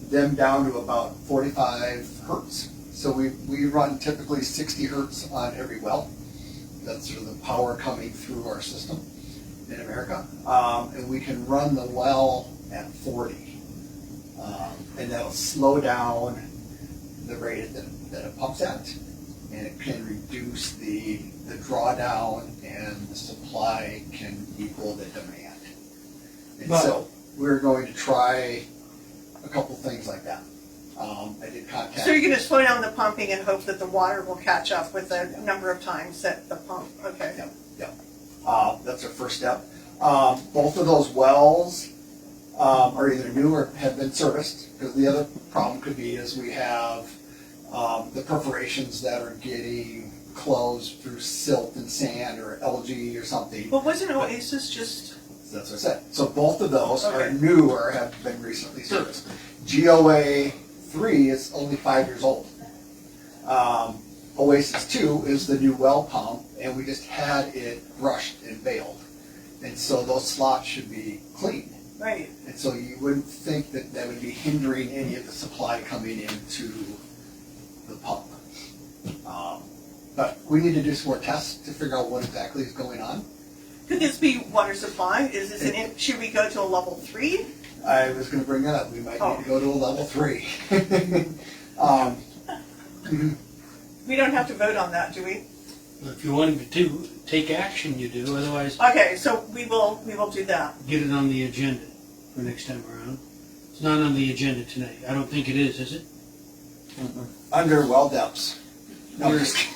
them down to about 45 hertz. So we run typically 60 hertz on every well. That's sort of the power coming through our system in America. And we can run the well at 40. And that'll slow down the rate that it pumps at. And it can reduce the drawdown, and the supply can equal the demand. And so we're going to try a couple things like that. I did contact. So you're going to slow down the pumping and hope that the water will catch up with the number of times that the pump, okay. Yep. That's our first step. Both of those wells are either new or have been serviced, because the other problem could be is we have the perforations that are getting closed through silt and sand or algae or something. But wasn't Oasis just... That's what I said. So both of those are Okay. new or have been recently serviced. GOA 3 is only 5 years old. Oasis 2 is the new well pump, and we just had it brushed and baled. And so those slots should be clean. Right. And so you wouldn't think that that would be hindering any of the supply coming into the pump. But we need to do some more tests to figure out what exactly is going on. Could this be water supply? Is this should we go to a level 3? I was going to bring that up. We might need to go to a level 3. We don't have to vote on that, do we? If you wanted to take action, you do. Otherwise, Okay, so we will do that. get it on the agenda for next time around. It's not on the agenda tonight. I don't think it is it? Under well depths. No, Under- just kidding.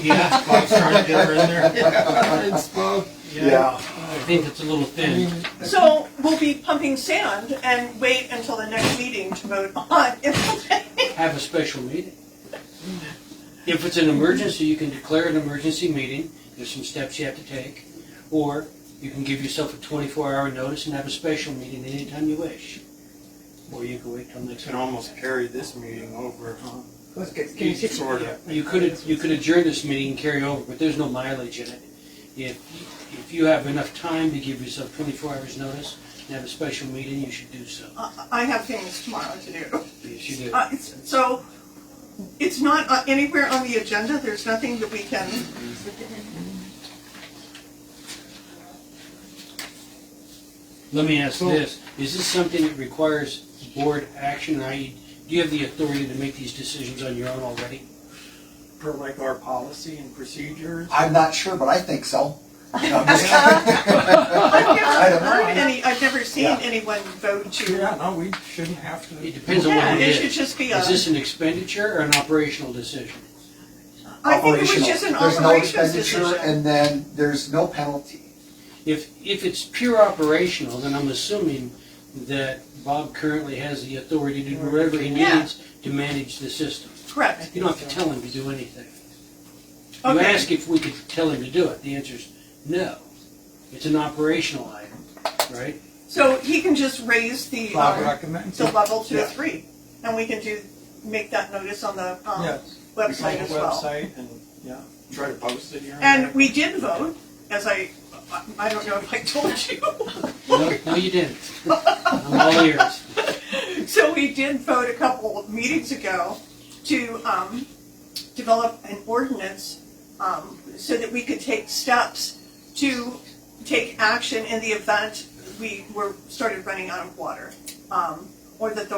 Yeah, Bob's trying to get her in there. Yeah. I think it's a little thin. So we'll be pumping sand and wait until the next meeting to vote on implementing. Have a special meeting. If it's an emergency, you can declare an emergency meeting. There's some steps you have to take. Or you can give yourself a 24-hour notice and have a special meeting anytime you wish. Or you can wait till next Can week. almost carry this meeting over, huh? Sort of. You could adjourn this meeting and carry over, but there's no mileage in it. If you have enough time to give yourself 24 hours notice and have a special meeting, you should do so. I have things tomorrow to do. Yes, you do. So it's not anywhere on the agenda. There's nothing that we can. Let me ask this. Is this something that requires board action? Do you have the authority to make these decisions on your own already? For like our policy and procedures? I'm not sure, but I think so. No, I'm just- I've never seen anyone vote to. Yeah, no, we shouldn't have to. It depends on Yeah, what it it is. should just be Is a. this an expenditure or an operational decision? I think it was Operational. just an There's no operations expenditure, decision. and then there's no penalty. If it's pure operational, then I'm assuming that Bob currently has the authority to do whatever he Yeah. needs to manage the system. Correct. You don't have to tell him to do anything. You Okay. ask if we could tell him to do it. The answer is no. It's an operational item, right? So he can just raise the Bob recommends the it. level to Yeah. a 3, and we can make that notice on the Yes. website Make as a well. website and, yeah, try to post it here. And there. we did vote, as I don't know if I told you. No, you didn't. I'm all ears. So we did vote a couple of meetings ago to develop an ordinance so that we could take steps to take action in the event we started running out of water, or that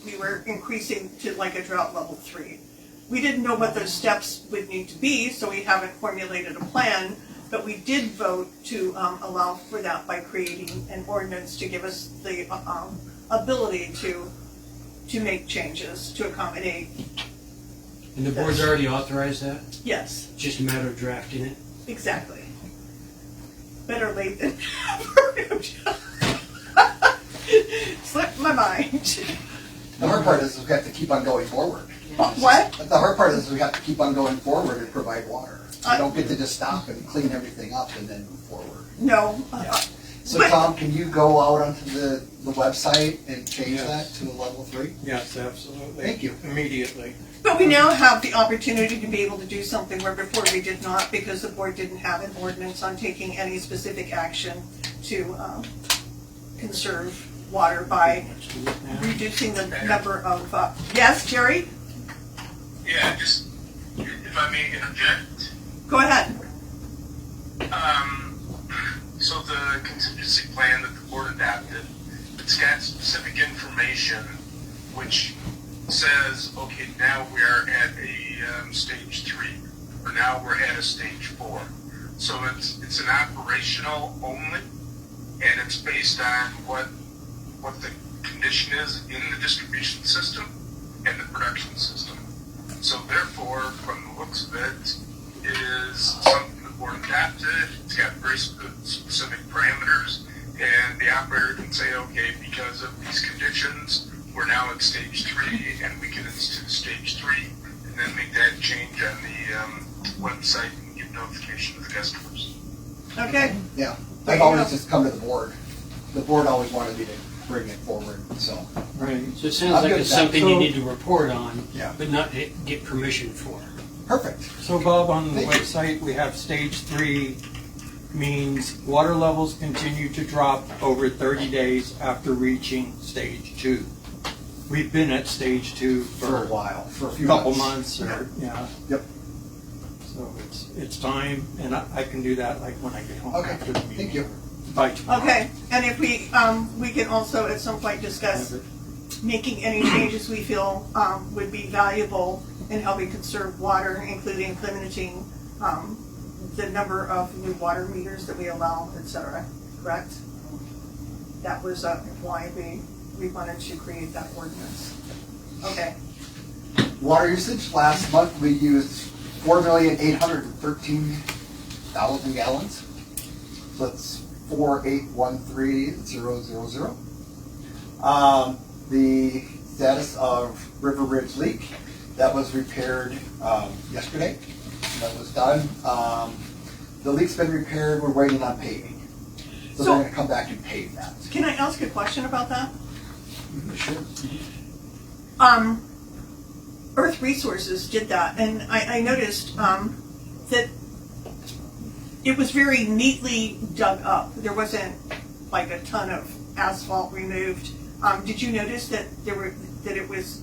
we were increasing to like a drought level 3. We didn't know what those steps would need to be, so we haven't formulated a plan, but we did vote to allow for that by creating an ordinance to give us the ability to make changes to accommodate. And the board's already authorized that? Yes, Just a matter of drafting it? exactly. Better late than never. Slipped my mind. The hard part is we have to keep on going forward. What? The hard part is we have to keep on going forward and provide water. We don't get to just stop and clean everything up and then move forward. No. So But- Tom, can you go out onto the website and change Yes. that to a level 3? Yes, absolutely. Thank you. Immediately. But we now have the opportunity to be able to do something where before we did not, because the board didn't have an ordinance on taking any specific action to conserve water by reducing the number of, yes, Jerry? Yeah, just, if I may interject. Go ahead. So the contingency plan that the board adopted, it's got specific information which says, okay, now we are at a stage 3, or now we're at a stage 4. So it's an operational only, and it's based on what the condition is in the distribution system and the production system. So therefore, from the looks of it, it is something the board adopted. It's got very specific parameters, and the operator can say, okay, because of these conditions, we're now at stage 3, and we can institute stage 3, and then make that change on the website and give notification to the customers. Okay. Yeah. There I've you always go. just come to the board. The board always wanted me to bring it forward, so. Right. So it sounds I'm like good it's with that. something you need to report on, Yeah. but not get permission for. Perfect. So Bob, on the Thank you. website, we have stage 3 means water levels continue to drop over 30 days after reaching stage 2. We've been at stage 2 For a for while, for a a few couple months. months, or, yeah. Yep. So it's time, and I can do that like when I get home Okay, after the meeting. thank you. By tomorrow. Okay, and if we can also at some point discuss making any changes we feel would be valuable in helping conserve water, including limiting the number of new water meters that we allow, et cetera, correct? That was why we wanted to create that ordinance. Okay, Water usage, last month we used 4,813,000 gallons. So that's 4,813,000. The status of River Ridge leak, that was repaired yesterday. That was done. The leak's been repaired, we're waiting on paving. So they're gonna come back and pave that. can I ask a question about that? Sure. Earth Resources did that, and I noticed that it was very neatly dug up. There wasn't like a ton of asphalt removed. Did you notice that it was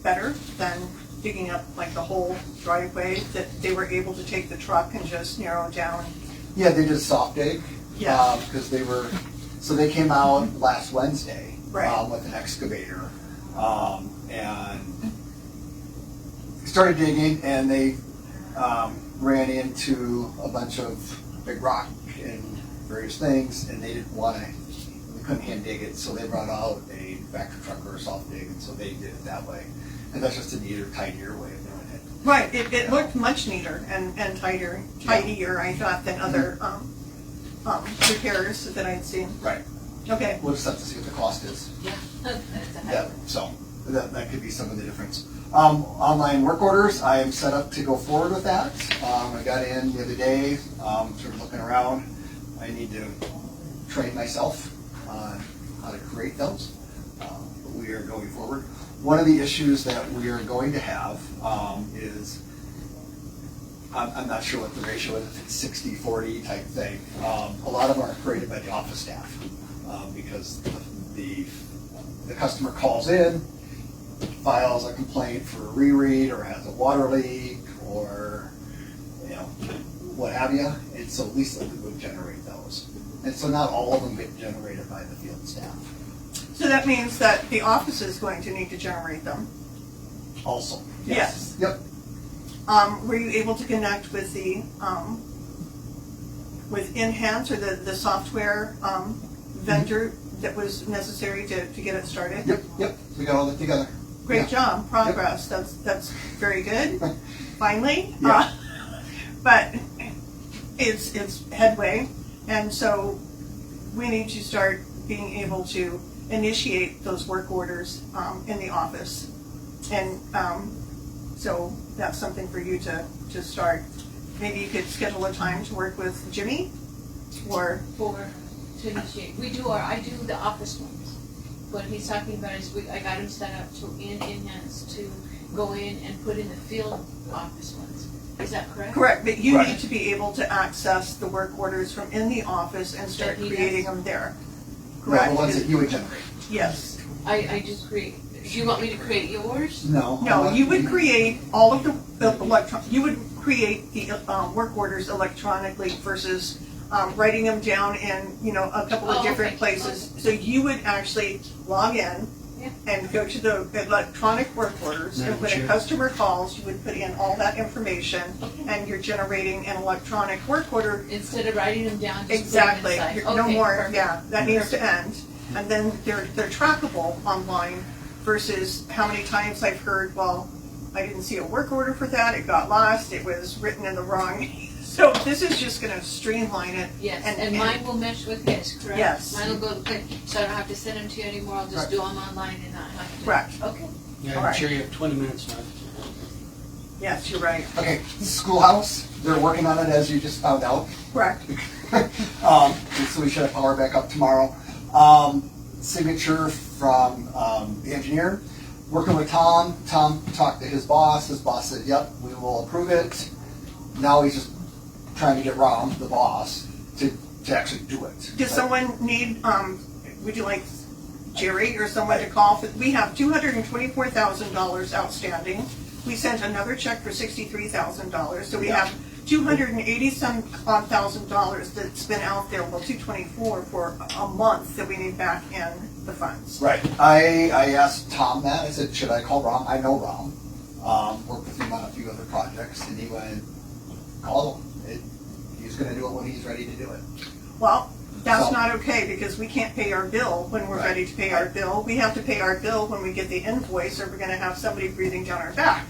better than digging up like the whole driveway? That they were able to take the truck and just narrow down? Yeah, they did soft dig. Yeah. Because they came out last Wednesday. Right. With an excavator. And started digging, and they ran into a bunch of big rock and various things, and they couldn't hand dig it, so they brought out a vector truck or a soft dig, and so they did it that way. And that's just a neater, tidier way of doing it. Right. It looked much neater and tidier, I thought, than other repairs that I'd seen. Right. Okay. We'll just have to see what the cost is. Yeah. Yeah, so that could be some of the difference. Online work orders, I am set up to go forward with that. I got in the other day, sort of looking around. I need to train myself on how to create those. But we are going forward. One of the issues that we are going to have is, I'm not sure what the ratio is, if it's 60-40 type thing. A lot of them are created by the office staff because the customer calls in, files a complaint for a reread or has a water leak or, what have you. And so Lisa would generate those. And so not all of them get generated by the field staff So that means that the office is going to need to generate them. also. Yes. Yep. Were you able to connect with the, with Enhance or the software vendor that was necessary to get it started? Yep. We got all that together. Great job, progress. That's very good. Finally, Yeah. But it's headway, and so we need to start being able to initiate those work orders in the office, and so that's something for you to start. Maybe you could schedule a time to work with Jimmy, or To initiate, I do the office ones. What he's talking about is I got him set up to Enhance to go in and put in the field office ones. Is that correct? correct, but you Right. need to be able to access the work orders from in the office and start That he creating does. them there. No, Correct? the ones that you would generate. Yes. I just create, do you want me to create yours? No. No, you would create all of you would create the work orders electronically versus writing them down in, a couple of Oh, different okay. places. So you would actually log in Yeah. and go to the electronic work orders, and when a Sure. customer calls, you would put in all that information, and you're generating an electronic work order. Instead of writing them down, just put them Exactly. inside. No Okay, more, perfect. yeah, that needs to end. And then they're trackable online versus how many times I've heard, well, I didn't see a work order for that, it got lost, it was written in the wrong. So this is just gonna streamline it. Yes, and mine will mesh with his, correct? Yes. Mine will go to click, so I don't have to send them to you anymore, I'll just do them online and not have to. Correct. Okay. Yeah, All I'm right. sure you have 20 minutes left. Yes, you're right. Okay, schoolhouse, they're working on it as you just found out. Correct. So we should have power back up tomorrow. Signature from the engineer. Working with Tom. Tom talked to his boss. His boss said, yep, we will approve it. Now he's just trying to get Rom, the boss, to actually do it. Does someone need, would you like Jerry or someone to call? We have $224,000 outstanding. We sent another check for $63,000, so we have $280-some-odd thousand that's been out there, well, 224 for a month that we need back in the funds. Right. I asked Tom that. I said, should I call Rom? I know Rom. Worked with him on a few other projects, and he went, call him. He's going to do it when he's ready to do it. Well, that's So- not okay, because we can't pay our bill when we're Right. ready to pay our bill. We have to pay our bill when we get the invoice, or we're gonna have somebody breathing down our back.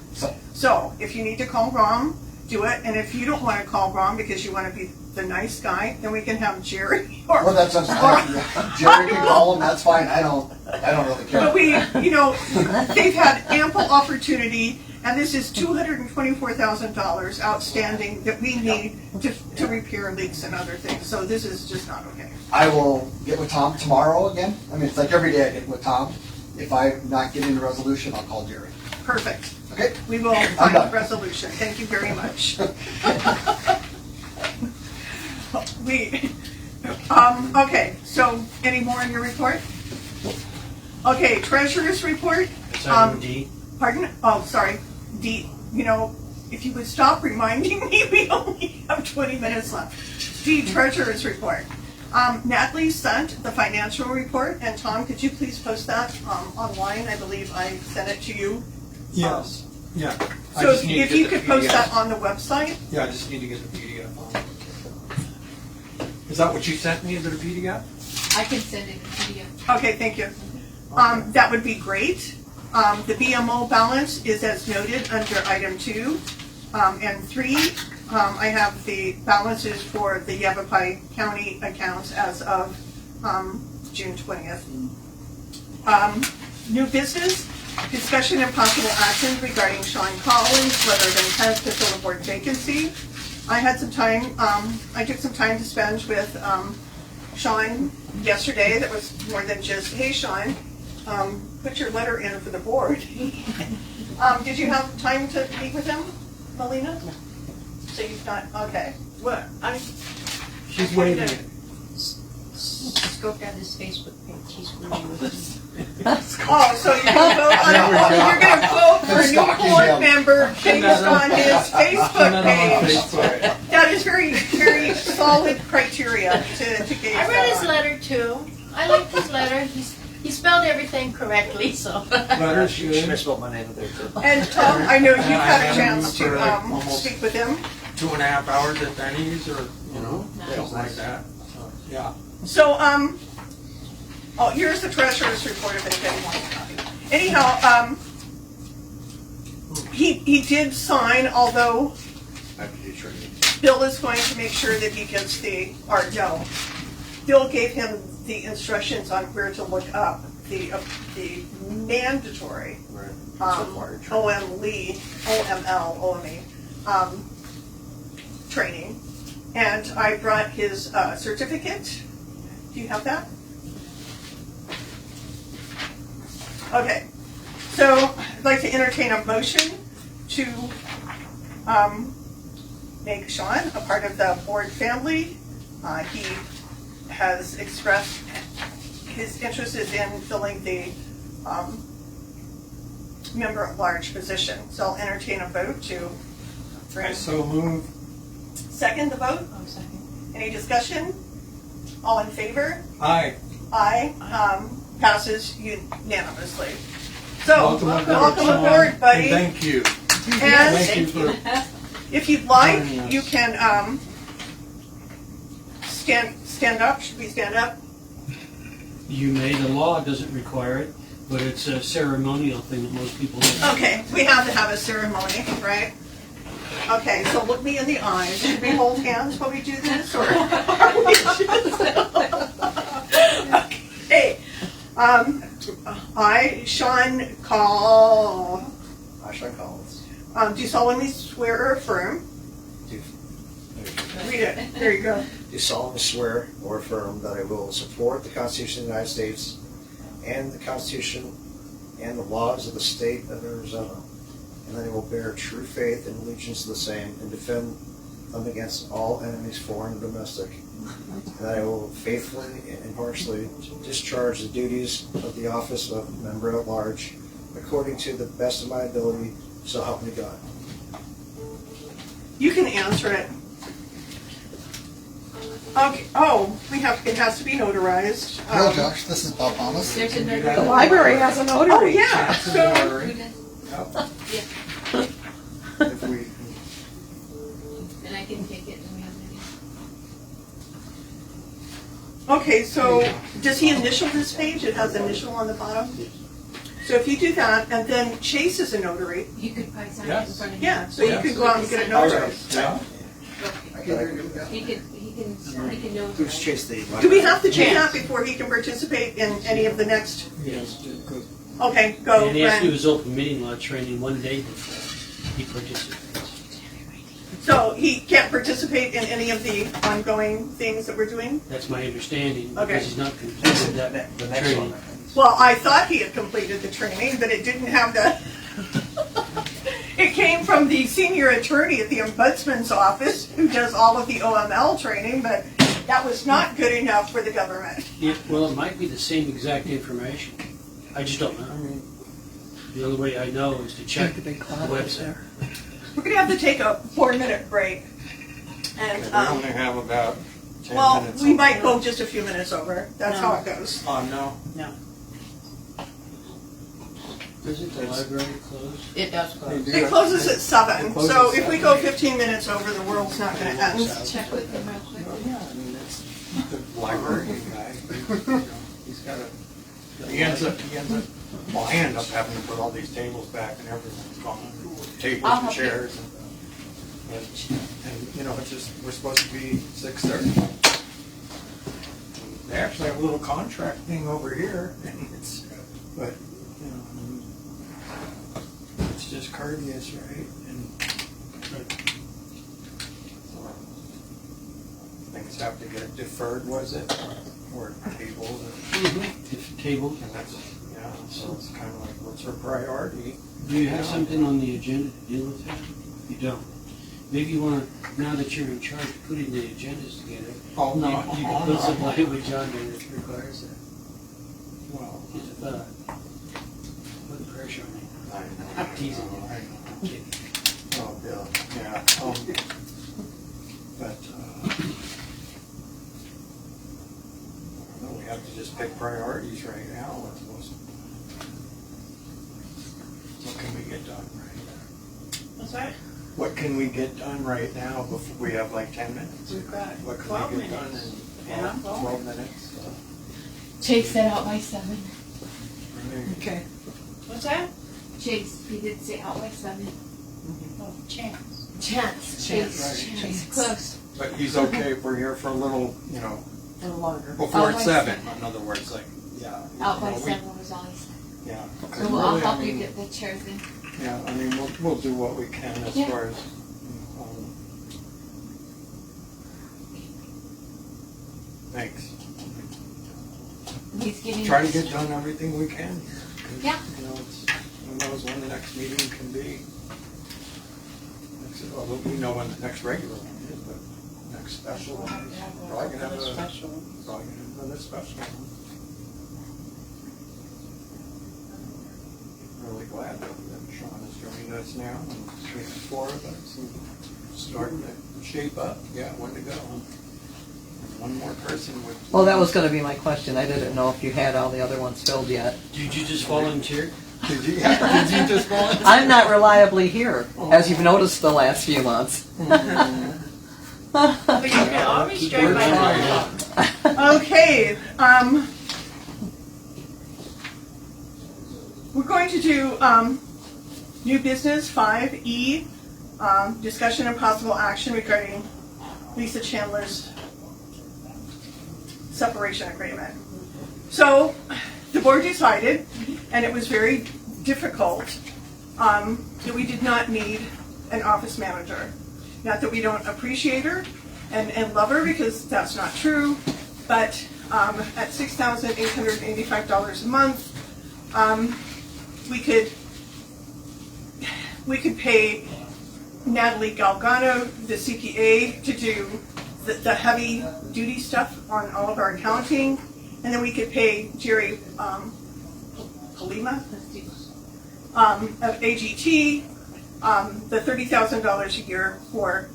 So, if you need to call Rom, do it, and if you don't wanna call Rom because you wanna be the nice guy, then we can have Jerry or. Well, that's what I'm saying. Jerry can call him. That's fine. I don't really care. But they've had ample opportunity, and this is $224,000 outstanding that we need to repair leaks and other things, so this is just not okay. I will get with Tom tomorrow again. I mean, it's like every day I get with Tom. If I'm not getting a resolution, I'll call Jerry. Perfect. Okay. We will find a resolution. Thank you very much. Okay, so any more in your report? Okay, treasurer's report. It's item D. Pardon? Oh, sorry. D, if you would stop reminding me, we only have 20 minutes left. D, treasurer's report. Natalie sent the financial report, and Tom, could you please post that online? I believe I sent it to you. Yes, yeah. I So just need to if get you the could post PDF. that on the website? Yeah, I just need to get the PDF on. Is that what you sent me, is it a PDF? I can send it to you. Okay, thank you. That would be great. The BMO balance is as noted under item 2 and 3. I have the balances for the Yavapai County accounts as of June 20th. New business, discussion and possible action regarding Sean Collins, letter of intent to fill a board vacancy. I had some time, I took some time to spend with Sean yesterday. That was more than just, hey Sean, put your letter in for the board. Did you have time to meet with him, Melina? No. So you've not, okay. What? She's waiting. Just go down his Facebook page, he's really with me. Oh, so you're gonna vote for a new board member based on his Facebook page. That is very, very solid criteria to gauge I read his that on. letter too. I liked his letter. He spelled everything correctly, so. Letters Should I good. spell my name in there too? And Tom, I know you've And I had a had chance him for like to almost speak with him. 2.5 hours at Denny's or, things like Nice. that. So, yeah. So, oh, here's the treasurer's report if anybody wants a copy. Anyhow, he did sign, although I have to do training. Bill is going to make sure that he gets Bill gave him the instructions on where to look up the mandatory Right. OML, training. And I brought his certificate. Do you have that? Okay. So I'd like to entertain a motion to make Sean a part of the board family. He has expressed his interest is in filling the member at large position. So I'll entertain a vote to I so move. second the vote. Oh, second. Any discussion? All in favor? Aye. Aye. Passes unanimously. So, Welcome welcome Sean, aboard, buddy. And thank you. And Thank you for if you'd like, joining us. you can stand up. Should we stand up? You may, the law doesn't require it, but it's a ceremonial thing that most people do. Okay, we have to have a ceremony, right? Okay, so look me in the eyes. Should we hold hands while we do this, or are we just... Okay. I, Sean Call. Sean Collins. Do solemnly swear or affirm. Read it. There you go. Do solemnly swear or affirm that I will support the Constitution of the United States and the Constitution and the laws of the state of Arizona, and that I will bear true faith and allegiance to the same and defend them against all enemies, foreign and domestic, and that I will faithfully and impartially discharge the duties of the office of member at large according to the best of my ability, so help me God. You can answer it. Okay. Oh, it has to be notarized. Hello, Josh. This is Bob Thomas. There's a do notary. that. The library has a notary. Oh, yeah. That's So, a notary. Who does? Yep. If we, And I can take it and we have it. okay, so does he initial this page? It has initial on the bottom? So if you do that, and then Chase is a notary. You could probably sign it in Yes. front of him. Yeah, so you Yes. can go out and get it all right, notarized. yeah. He can know. Who's chased the? Do we have to do that before he can participate in any of the next? Yes, good. Okay, go, And he has to do Ren. his open meeting law training one day before he participates. So he can't participate in any of the ongoing things that we're doing? That's my understanding, Okay. because he's not completed that The next training. one. Well, I thought he had completed the training, but it didn't have the... It came from the senior attorney at the ombudsman's office, who does all of the OML training, but that was not good enough for the government. Well, it might be the same exact information. I just don't know. The only way I know is to check the website. We're gonna have to take a 4-minute break. And, We only have about 10 well, minutes. we might go just a few minutes over. That's how it goes. Oh, no. Isn't the library closed? It does close. It closes at 7, It closes so at if we 7. go 15 minutes over, the world's not gonna end. Check with him real quick. Yeah, I mean, that's the librarian guy. He's got a, he ends up, well, I end up having to put all these tables back and everything's gone. Tables I'll and help you. chairs and, you know, it's just, we're supposed to be 6:30. They actually have a little contract thing over here and it's, but, you know, it's just courteous, right? And things have to get deferred, was it? Or tabled? Different tables. And that's, yeah, so it's kind of like, what's her priority? Do you have something on the agenda to deal with that? You don't. Maybe you want to, now that you're in charge of putting the agendas together, Oh, no. you can put some language on there that requires that. Well, Just a thought. teasing you. Kidding. Oh, Bill, yeah. But, I don't know, we have to just pick priorities right now. What can we get done right? What's that? What can we get done right now before we have like 10 minutes? We've got What can 12 we get done minutes. in Yeah, 12 minutes? Chase said out by 7. Right. Okay. What's that? Chase, he did say out by 7. Oh, chance. Chance. Chance, Chase. right. Close. But he's okay if we're here for a little, you know, A little longer. before Out it's by 7. 7. In other words, like, yeah. Out by you know, 7 was all he said. Yeah. So I'll Really, help I you mean, get the chairs in. Yeah, I mean, we'll do what we can as Yeah. far as, thanks. He's getting. Try to get done everything we can here. 'Cause, Yeah. You know, who knows when the next meeting can be. Well, we know when the next regular one is, but next special one is probably gonna have another special one. Really glad that Sean has joined us now, and we have 4 of us, and starting to shape up, when to go. And one more person would. Well, that was gonna be my question. I didn't know if you had all the other ones filled yet. Did you just volunteer? Did you just volunteer? I'm not reliably here, as you've noticed the last few months. But you can always Keep drive working by. on it. Okay, we're going to do new business 5E, discussion and possible action regarding Lisa Chandler's separation agreement. So the board decided, and it was very difficult, that we did not need an office manager. Not that we don't appreciate her and love her, because that's not true, but at $6,885 a month, we could pay Natalie Galgano, the CPA, to do the heavy duty stuff on all of our accounting, and then we could pay Jerry Palima of AGT the $30,000 a year for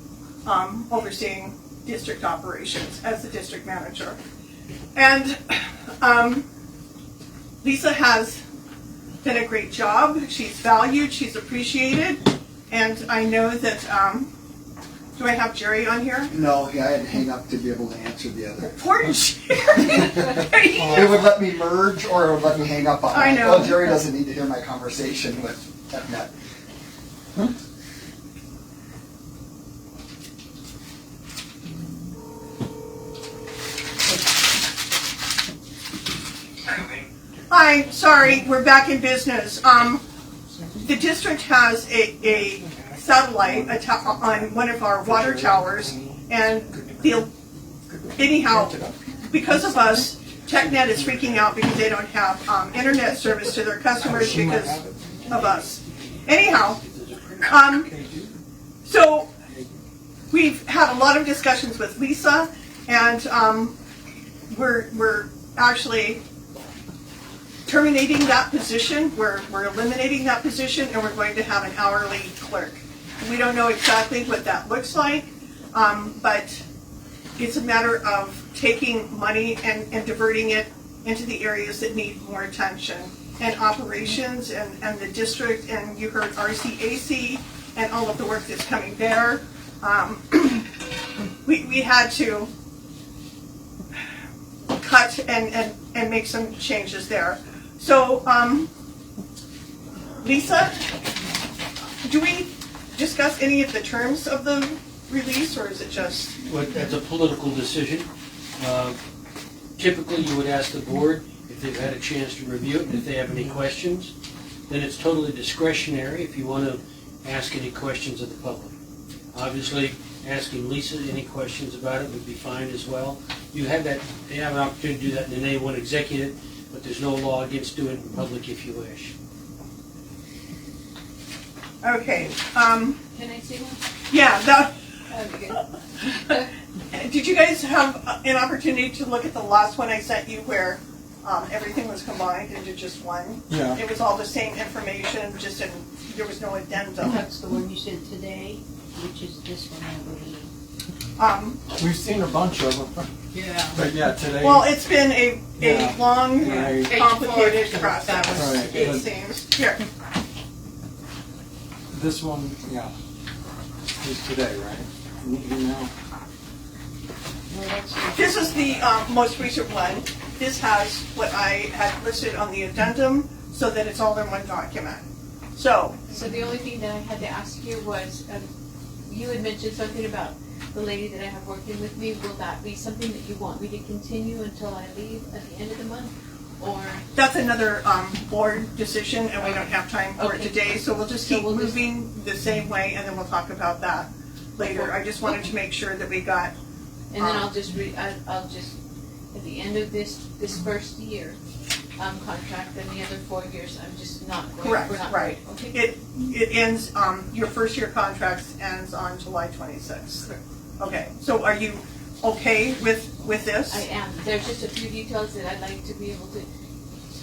overseeing district operations as the district manager. And Lisa has done a great job. She's valued, she's appreciated, and I know that, do I have Jerry on here? No, I had to hang up to be able to answer the other. Poor Jerry. It would let me merge, or it would let me hang up on I it. know. Well, Jerry doesn't need to hear my conversation with FNet. Hi, sorry, we're back in business. The district has a satellite on one of our water towers, and anyhow, because of us, TechNet is freaking out because they don't have internet service to their customers because of us. Anyhow, so we've had a lot of discussions with Lisa, and we're actually terminating that position. We're eliminating that position, and we're going to have an hourly clerk. We don't know exactly what that looks like, but it's a matter of taking money and diverting it into the areas that need more attention, and operations and the district, and you heard RCAC and all of the work that's coming there. We had to cut and make some changes there. So, Lisa, do we discuss any of the terms of the release, or is it just? Well, that's a political decision. Typically, you would ask the board if they've had a chance to review it, and if they have any questions. Then it's totally discretionary if you want to ask any questions of the public. Obviously, asking Lisa any questions about it would be fine as well. You have that, they have an opportunity to do that in an A1 executive, but there's no law against doing it in public if you wish. Okay. Can I see one? Yeah. That, Okay. did you guys have an opportunity to look at the last one I sent you, where everything was combined into just one. Yeah. It was all the same information, just there was no addendum. That's the one you said today, which is this one, I believe. We've seen a bunch of them, Yeah. but yeah, today. Well, it's been a Yeah. long, Right. complicated That process, Right. it But seems. Here, this one, yeah, is today, right? In the email. this is the most recent one. This has what I had listed on the addendum, so that it's all in one document. So, So the only thing that I had to ask you was, you had mentioned something about the lady that I have working with me. Will that be something that you want me to continue until I leave at the end of the month? Or, that's another board decision, and we don't have time for it Okay. today, so we'll just So keep we'll just- moving the same way, and then we'll talk about that later. I just wanted to make sure that we got, and then I'll just I'll just, at the end of this first year, contract, then the other 4 years, I'm just not going, correct, we're not. right. Okay. It ends, your first year contract ends on July 26th. Correct. Okay, so are you okay with this? I am. There's just a few details that I'd like to be able to,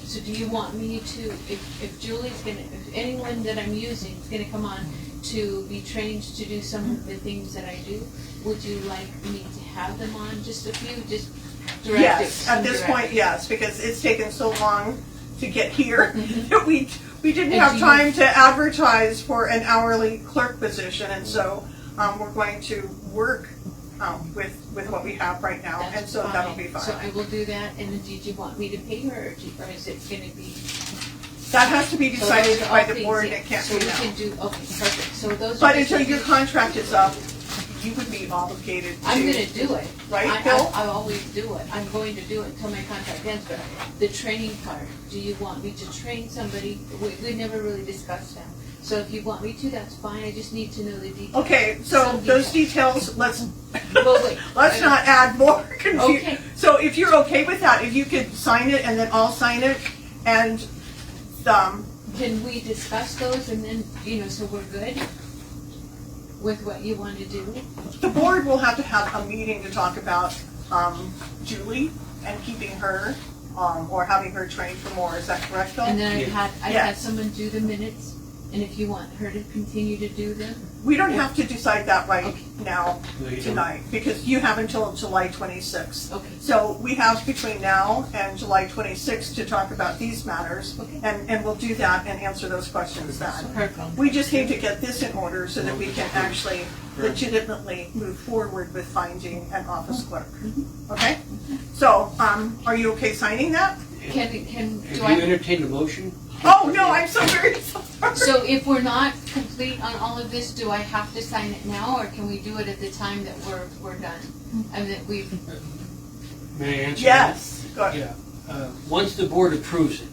so do you want me to, if Julie's gonna, if anyone that I'm using is gonna come on to be trained to do some of the things that I do, would you like me to have them on, just a few, just directives? Yes, at some this directives? point, yes, because it's taken so long to get here that we didn't And have do you- time to advertise for an hourly clerk position, and so we're going to work with what we have right now, That's and so that'll be So fine. I will do that, and then did you want me to pay her, or is it gonna be? That has to be So decided those are by all the things, board, yeah. it can't So be we now. can do, okay, perfect, so those are. But just until the your things- contract is up, you would be obligated to. I'm gonna do it. Right, Bill? I always do it. I'm going to do it until my contract ends, but the training part, do you want me to train somebody? We never really discussed that. So if you want me to, that's fine, I just need to know the details. Okay, so Some those details, let's Well, wait. let's not add more confusion. Okay. So if you're okay with that, if you could sign it and then I'll sign it, and Can we discuss those and then, so we're good with what you want to do? the board will have to have a meeting to talk about Julie and keeping her, or having her trained for more. Is that correct, Bill? And then I Yeah. had Yes. someone do the minutes, and if you want her to continue to do them, We don't have to decide that right now, No, you don't. tonight, because you have until July 26th. okay. So we have between now and July 26th to talk about these matters, Okay. and we'll do that and answer those questions then. Perfect. We just need to get this in order so that we can actually legitimately move forward with finding an office clerk. Okay? So, are you okay signing that? Do Have you I? entertained a motion? Oh, no, I'm so very sorry. So if we're not complete on all of this, do I have to sign it now, or can we do it at the time that we're done? And that we've, May I answer? Yes. Go that? ahead. Yeah. Once the board approves it,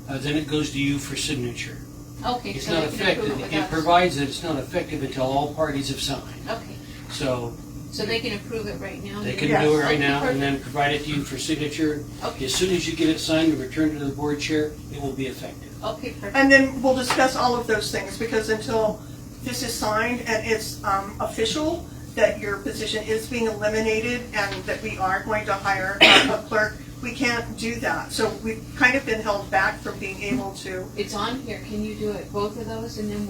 then it goes to you for signature. okay, It's so not I can approve effective. it It without. provides that it's not effective until all parties have signed. Okay, So so they can approve it right now? they then? can Yes. do it right Okay, now and perfect. then provide it to you for signature. Okay. As soon as you get it signed and returned to the board chair, it will be effective. Okay, perfect. And then we'll discuss all of those things, because until this is signed and it's official, that your position is being eliminated and that we are going to hire a clerk, we can't do that. So we've kind of been held back from being able to. It's on here, can you do it, both of those, and then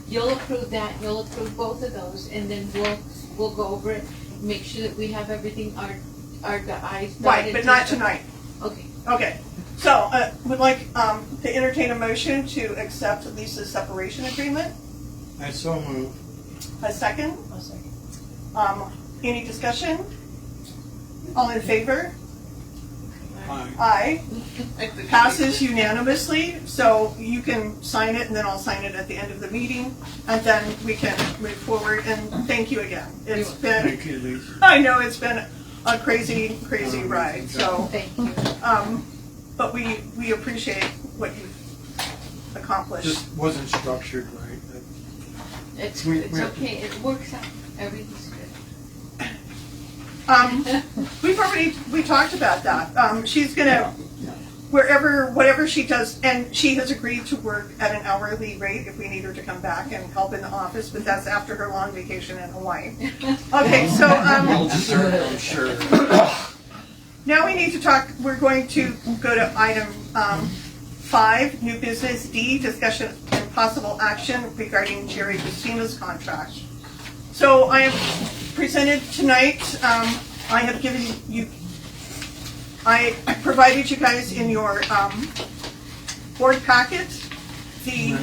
you'll approve that, you'll approve both of those, and then we'll go over it, make sure that we have everything, our i's dotted. Right, but not T's tonight. dotted. Okay, Okay, so would like to entertain a motion to accept Lisa's separation agreement. I so move. A second? I'll second. Any discussion? All in favor? Aye. Aye. It passes unanimously, so you can sign it and then I'll sign it at the end of the meeting, and then we can move forward, and thank you again. It's been, Thank you, Lisa. I know it's been a crazy, crazy ride, so, thank you. but we appreciate what you've accomplished. Just wasn't structured right. It's We- it's okay, it works out, everything's good. We talked about that. She's gonna, whatever she does, and she has agreed to work at an hourly rate if we need her to come back and help in the office, but that's after her long vacation in Hawaii. Okay, so, Well deserved, I'm sure. Now we need to talk, we're going to go to item 5, new business. D, discussion and possible action regarding Jerry Christina's contract. So I have presented tonight, I have given you, I provided you guys in your board packet the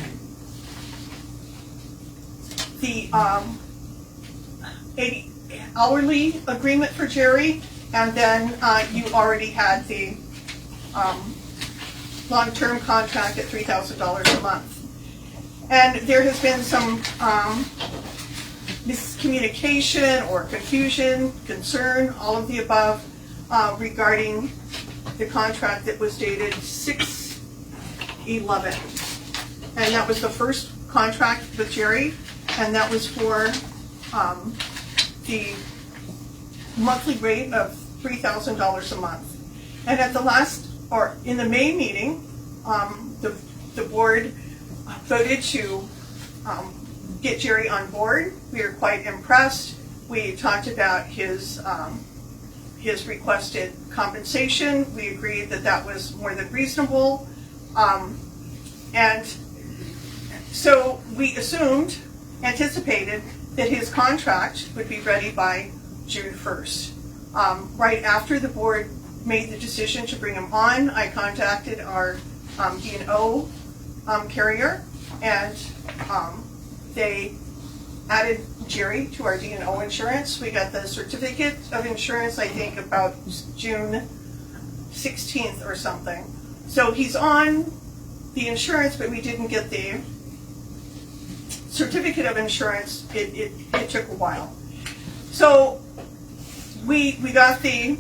hourly agreement for Jerry, and then you already had the long-term contract at $3,000 a month. And there has been some miscommunication or confusion, concern, all of the above, regarding the contract that was dated 6/11. And that was the first contract with Jerry, and that was for the monthly rate of $3,000 a month. And at the last, or in the May meeting, the board voted to get Jerry on board. We were quite impressed. We talked about his requested compensation. We agreed that that was more than reasonable. And so we anticipated that his contract would be ready by June 1st. Right after the board made the decision to bring him on, I contacted our D&O carrier, and they added Jerry to our D&O insurance. We got the certificate of insurance, I think, about June 16th or something. So he's on the insurance, but we didn't get the certificate of insurance. It took a while. So we got the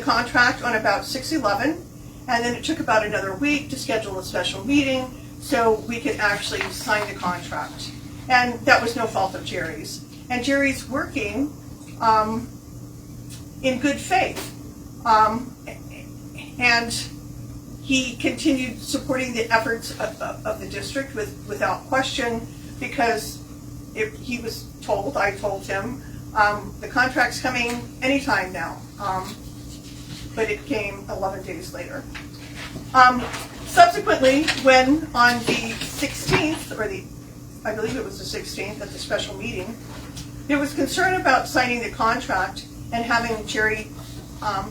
contract on about 6/11, and then it took about another week to schedule a special meeting so we could actually sign the contract. And that was no fault of Jerry's. And Jerry's working in good faith. And he continued supporting the efforts of the district without question, because if he was told, I told him, the contract's coming anytime now. But it came 11 days later. Subsequently, when on the 16th, I believe it was the 16th at the special meeting, there was concern about signing the contract and having Jerry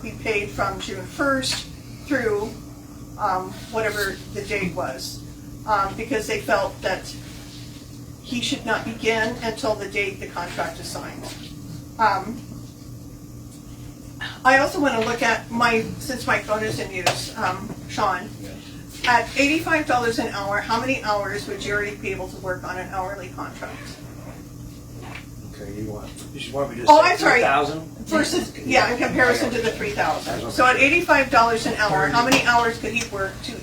be paid from June 1st through whatever the date was, because they felt that he should not begin until the date the contract is signed. I also want to look at since my phone is in use, Sean, at $85 an hour, how many hours would Jerry be able to work on an hourly contract? Okay, you want me to just Oh, say I'm sorry. 3,000? Versus, yeah, in comparison to the 3,000. So at $85 an hour, how many hours could he work to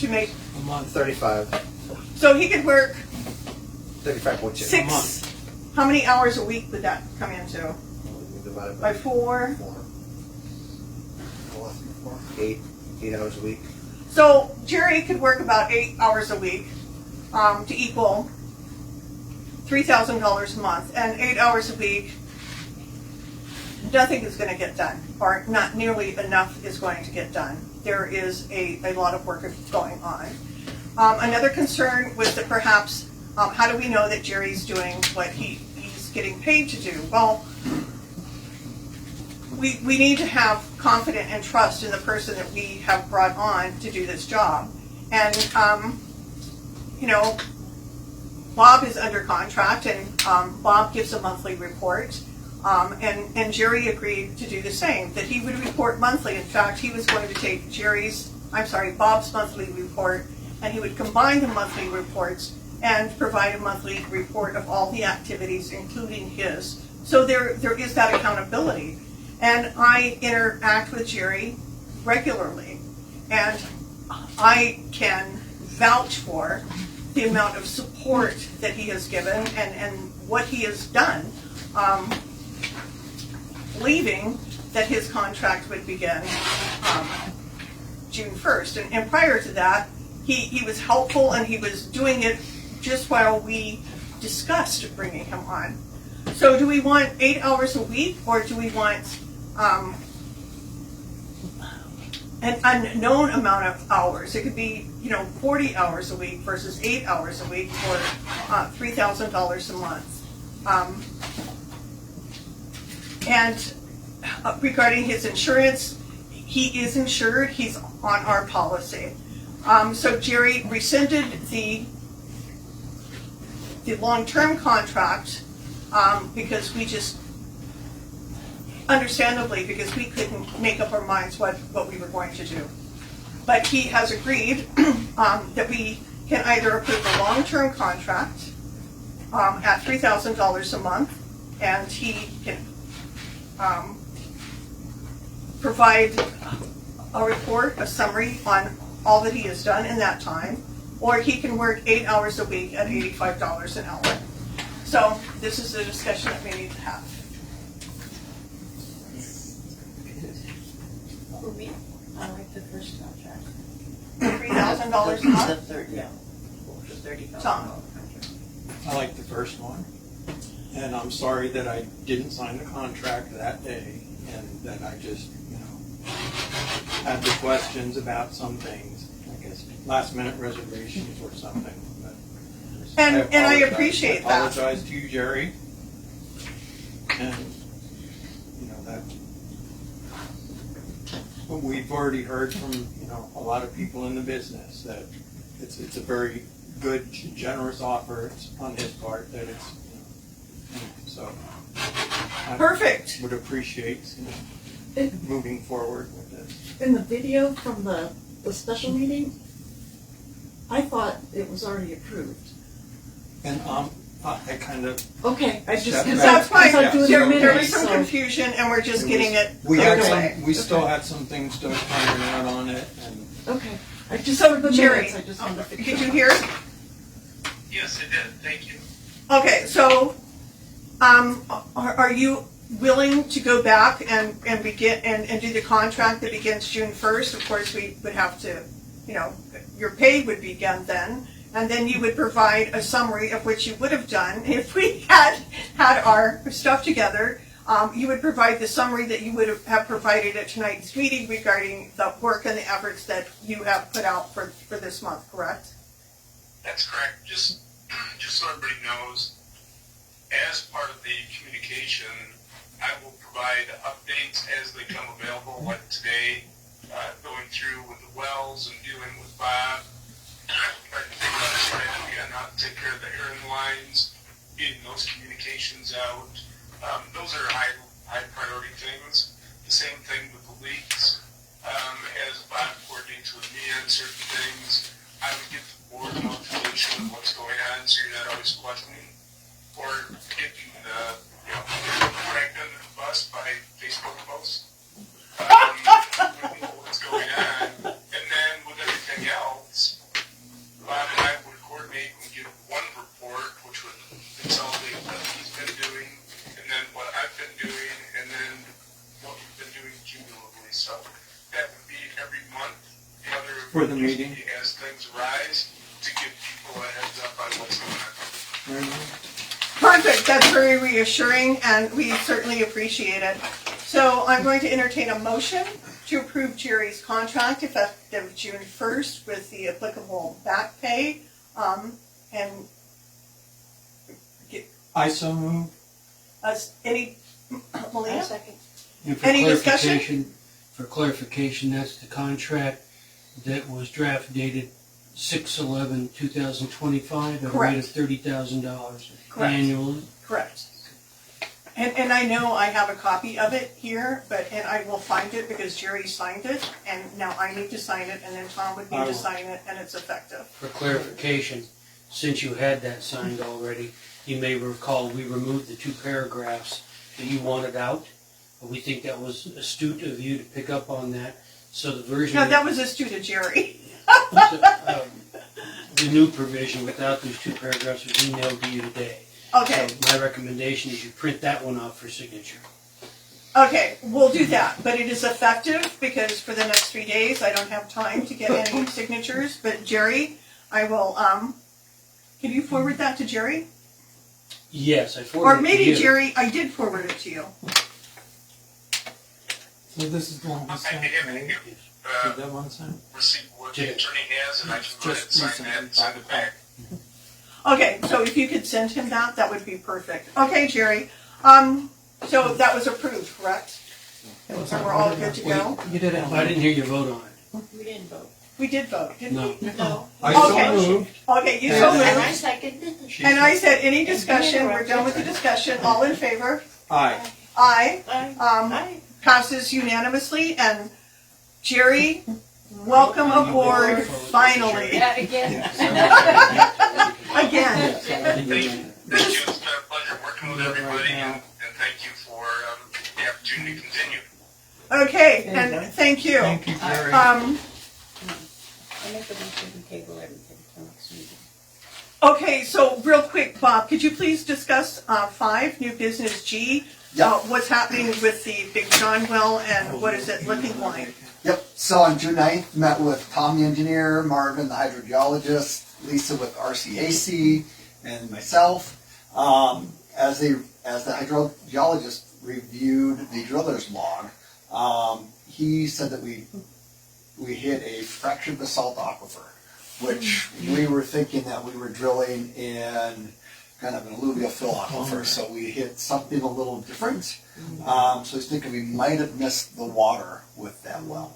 make? A month. 35. So he could work 35.2. 6. How many hours a week would that come into? Divided By 4? 8 hours a week. So Jerry could work about 8 hours a week to equal $3,000 a month. And 8 hours a week, nothing is going to get done, or not nearly enough is going to get done. There is a lot of work going on. Another concern was that perhaps, how do we know that Jerry's doing what he's getting paid to do? Well, we need to have confidence and trust in the person that we have brought on to do this job. And, Bob is under contract, and Bob gives a monthly report. And Jerry agreed to do the same, that he would report monthly. In fact, he was going to take Bob's monthly report, and he would combine the monthly reports and provide a monthly report of all the activities, including his. So there is that accountability. And I interact with Jerry regularly, and I can vouch for the amount of support that he has given and what he has done, believing that his contract would begin June 1st. And prior to that, he was helpful, and he was doing it just while we discussed bringing him on. So do we want 8 hours a week, or do we want an unknown amount of hours. It could be, 40 hours a week versus 8 hours a week for $3,000 a month. And regarding his insurance, he is insured. He's on our policy. So Jerry rescinded the long-term contract because we just, understandably, because we couldn't make up our minds what we were going to do. But he has agreed that we can either approve a long-term contract at $3,000 a month, and he can provide a report, a summary on all that he has done in that time, or he can work 8 hours a week at $85 an hour. So this is a discussion that we need to have. For me, I like the first contract. $3,000 a The month? third, yeah. The $30,000 Tom. contract. I like the first one, and I'm sorry that I didn't sign the contract that day, and that I just, had the questions about some things, I guess, last minute reservations or something. But And I appreciate that. I apologize to you, Jerry, and, that, but we've already heard from, a lot of people in the business that it's a very good, generous offer on his part, that it's, so. I Perfect. would appreciate, moving forward with this. In the video from the special meeting, I thought it was already approved. And I kind of, Okay, I just, That's fine. I'm doing There the was minutes, some so. confusion, and we're just getting it we cleared had away. some, we still had some things to iron out on it, and Okay, I just, So, for the Jerry, minutes, I just wanted to fix did it. you hear? Yes, I did. Thank you. Okay, so, are you willing to go back and begin, and do the contract that begins June 1st? Of course, we would have to, your pay would begin then, and then you would provide a summary of what you would have done if we had our stuff together. You would provide the summary that you would have provided at tonight's meeting regarding the work and the efforts that you have put out for this month, correct? That's correct. Just so everybody knows, as part of the communication, I will provide updates as they come available, like today, going through with the wells and dealing with Bob. Trying to figure out a strategy on how to take care of the airing lines, getting those communications out. Those are high priority things. The same thing with the leaks. As Bob coordinates with me on certain things, I would get the board notification of what's going on, so you're not always questioning or getting dragged under the bus by Facebook posts. We know what's going on, and then with everything else, Bob and I would coordinate and give one report, which would consolidate what he's been doing, and then what I've been doing, and then what we've been doing cumulatively. So that would be every month. The other For the would just meeting. be as things arise to give people a heads up on what's going on. Perfect, that's very reassuring, and we certainly appreciate it. So I'm going to entertain a motion to approve Jerry's contract effective June 1st with the applicable back pay, and I so move. any, I'll Melina? second. And for Any discussion? clarification, that's the contract that was draft dated 6/11/2025 at a rate of $30,000 Correct. annually. Correct. And I know I have a copy of it here, and I will find it because Jerry signed it, and now I need to sign it, and then Tom would need to sign it, and it's effective. For clarification, since you had that signed already, you may recall we removed the 2 paragraphs that you wanted out. We think that was astute of you to pick up on that. So the version. No, that was astute of Jerry. The new provision without those 2 paragraphs was emailed to you today. Okay. So my recommendation is you print that one off for signature. Okay, we'll do that, but it is effective because for the next 3 days, I don't have time to get any signatures, but Jerry, I will, can you forward that to Jerry? Yes, I Or forwarded it to maybe you. Jerry, I did forward it to you. So this is going to be I'd be sent, happy to right? give receive what the attorney has, and I can go ahead and sign that and send it back. Okay, so if you could send him that would be perfect. Okay, Jerry, so that was approved, correct? And we're all good to go? You didn't. I didn't hear you vote on it. We didn't vote. We did vote, didn't No. we? No. I so Okay. moved. Okay, you so And I moved. seconded it. And I said, any discussion, we're done with the discussion, all in favor? Aye. Aye. Aye. Passes unanimously, and Jerry, welcome aboard, finally. Yeah, again. Again. Thank you. It's been a pleasure working with everybody, and thank you for the opportunity to continue. Okay, and thank you. Thank you, Jerry. I make a motion to table everything till next meeting. Okay, so real quick, Bob, could you please discuss 5, new business G? Yeah. What's happening with the Big John well and what is it looking like? Yep, so on June 9th, met with Tom the engineer, Marvin the hydrogeologist, Lisa with RCAC, and myself. As the hydrogeologist reviewed the driller's log, he said that we hit a fractured basalt aquifer, which we were thinking that we were drilling in kind of an alluvial fill aquifer, so we hit something a little different. So he's thinking we might have missed the water with that well.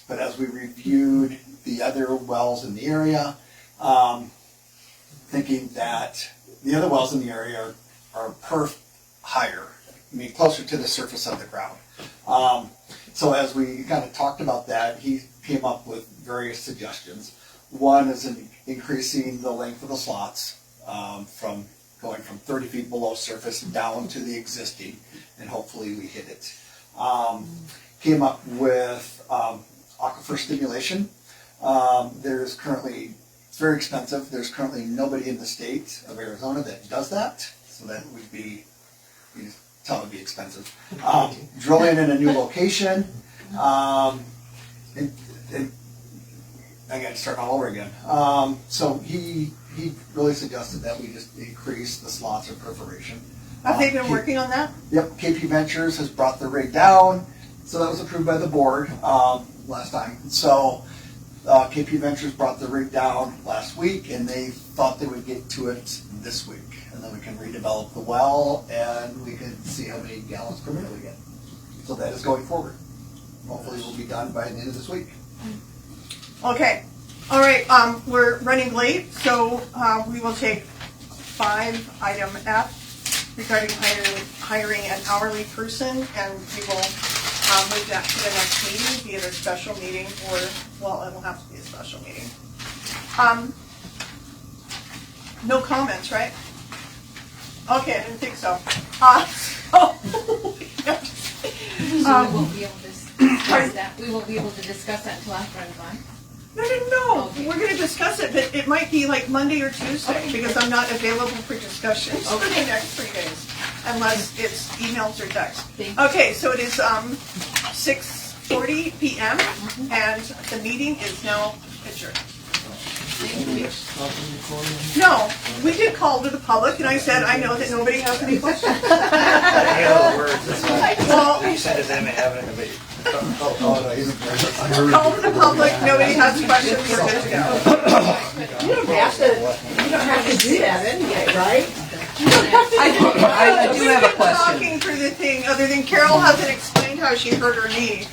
But as we reviewed the other wells in the area, thinking that the other wells in the area are higher, I mean closer to the surface of the ground. So as we kind of talked about that, he came up with various suggestions. One is increasing the length of the slots from going from 30 feet below surface down to the existing, and hopefully we hit it. Came up with aquifer stimulation. There's currently, it's very expensive. There's currently nobody in the state of Arizona that does that, so that would be, you just tell it would be expensive. Drilling in a new location. I got to start all over again. So he really suggested that we just increase the slots of perforation. Have they been working on that? Yep, KP Ventures has brought the rig down, so that was approved by the board last time. So KP Ventures brought the rig down last week, and they thought they would get to it this week, and then we can redevelop the well, and we can see how many gallons per minute we get. So that is going forward. Hopefully we'll be done by the end of this week. Okay, all right, we're running late, so we will take 5, item F, regarding hiring an hourly person, and we will move that to the next meeting, be it a special meeting, or, well, it'll have to be a special meeting. No comments, right? Okay, I didn't think so. So we won't be able to discuss that, we won't be able to discuss that until after I'm gone? No, we're gonna discuss it, but it might be like Monday or Tuesday, because I'm not available for discussions for the next 3 days, unless it's emails or text. Okay, so it is 6:40 p.m., and the meeting is now adjourned. No, we did call to the public, and I said, I know that nobody has any questions. Any other words? Well, You said, does anybody have any? call to the public, nobody has questions, we're good to go. You don't have to do that anyway, right? I do have a question. Talking through the thing, other than Carol hasn't explained how she hurt her knee.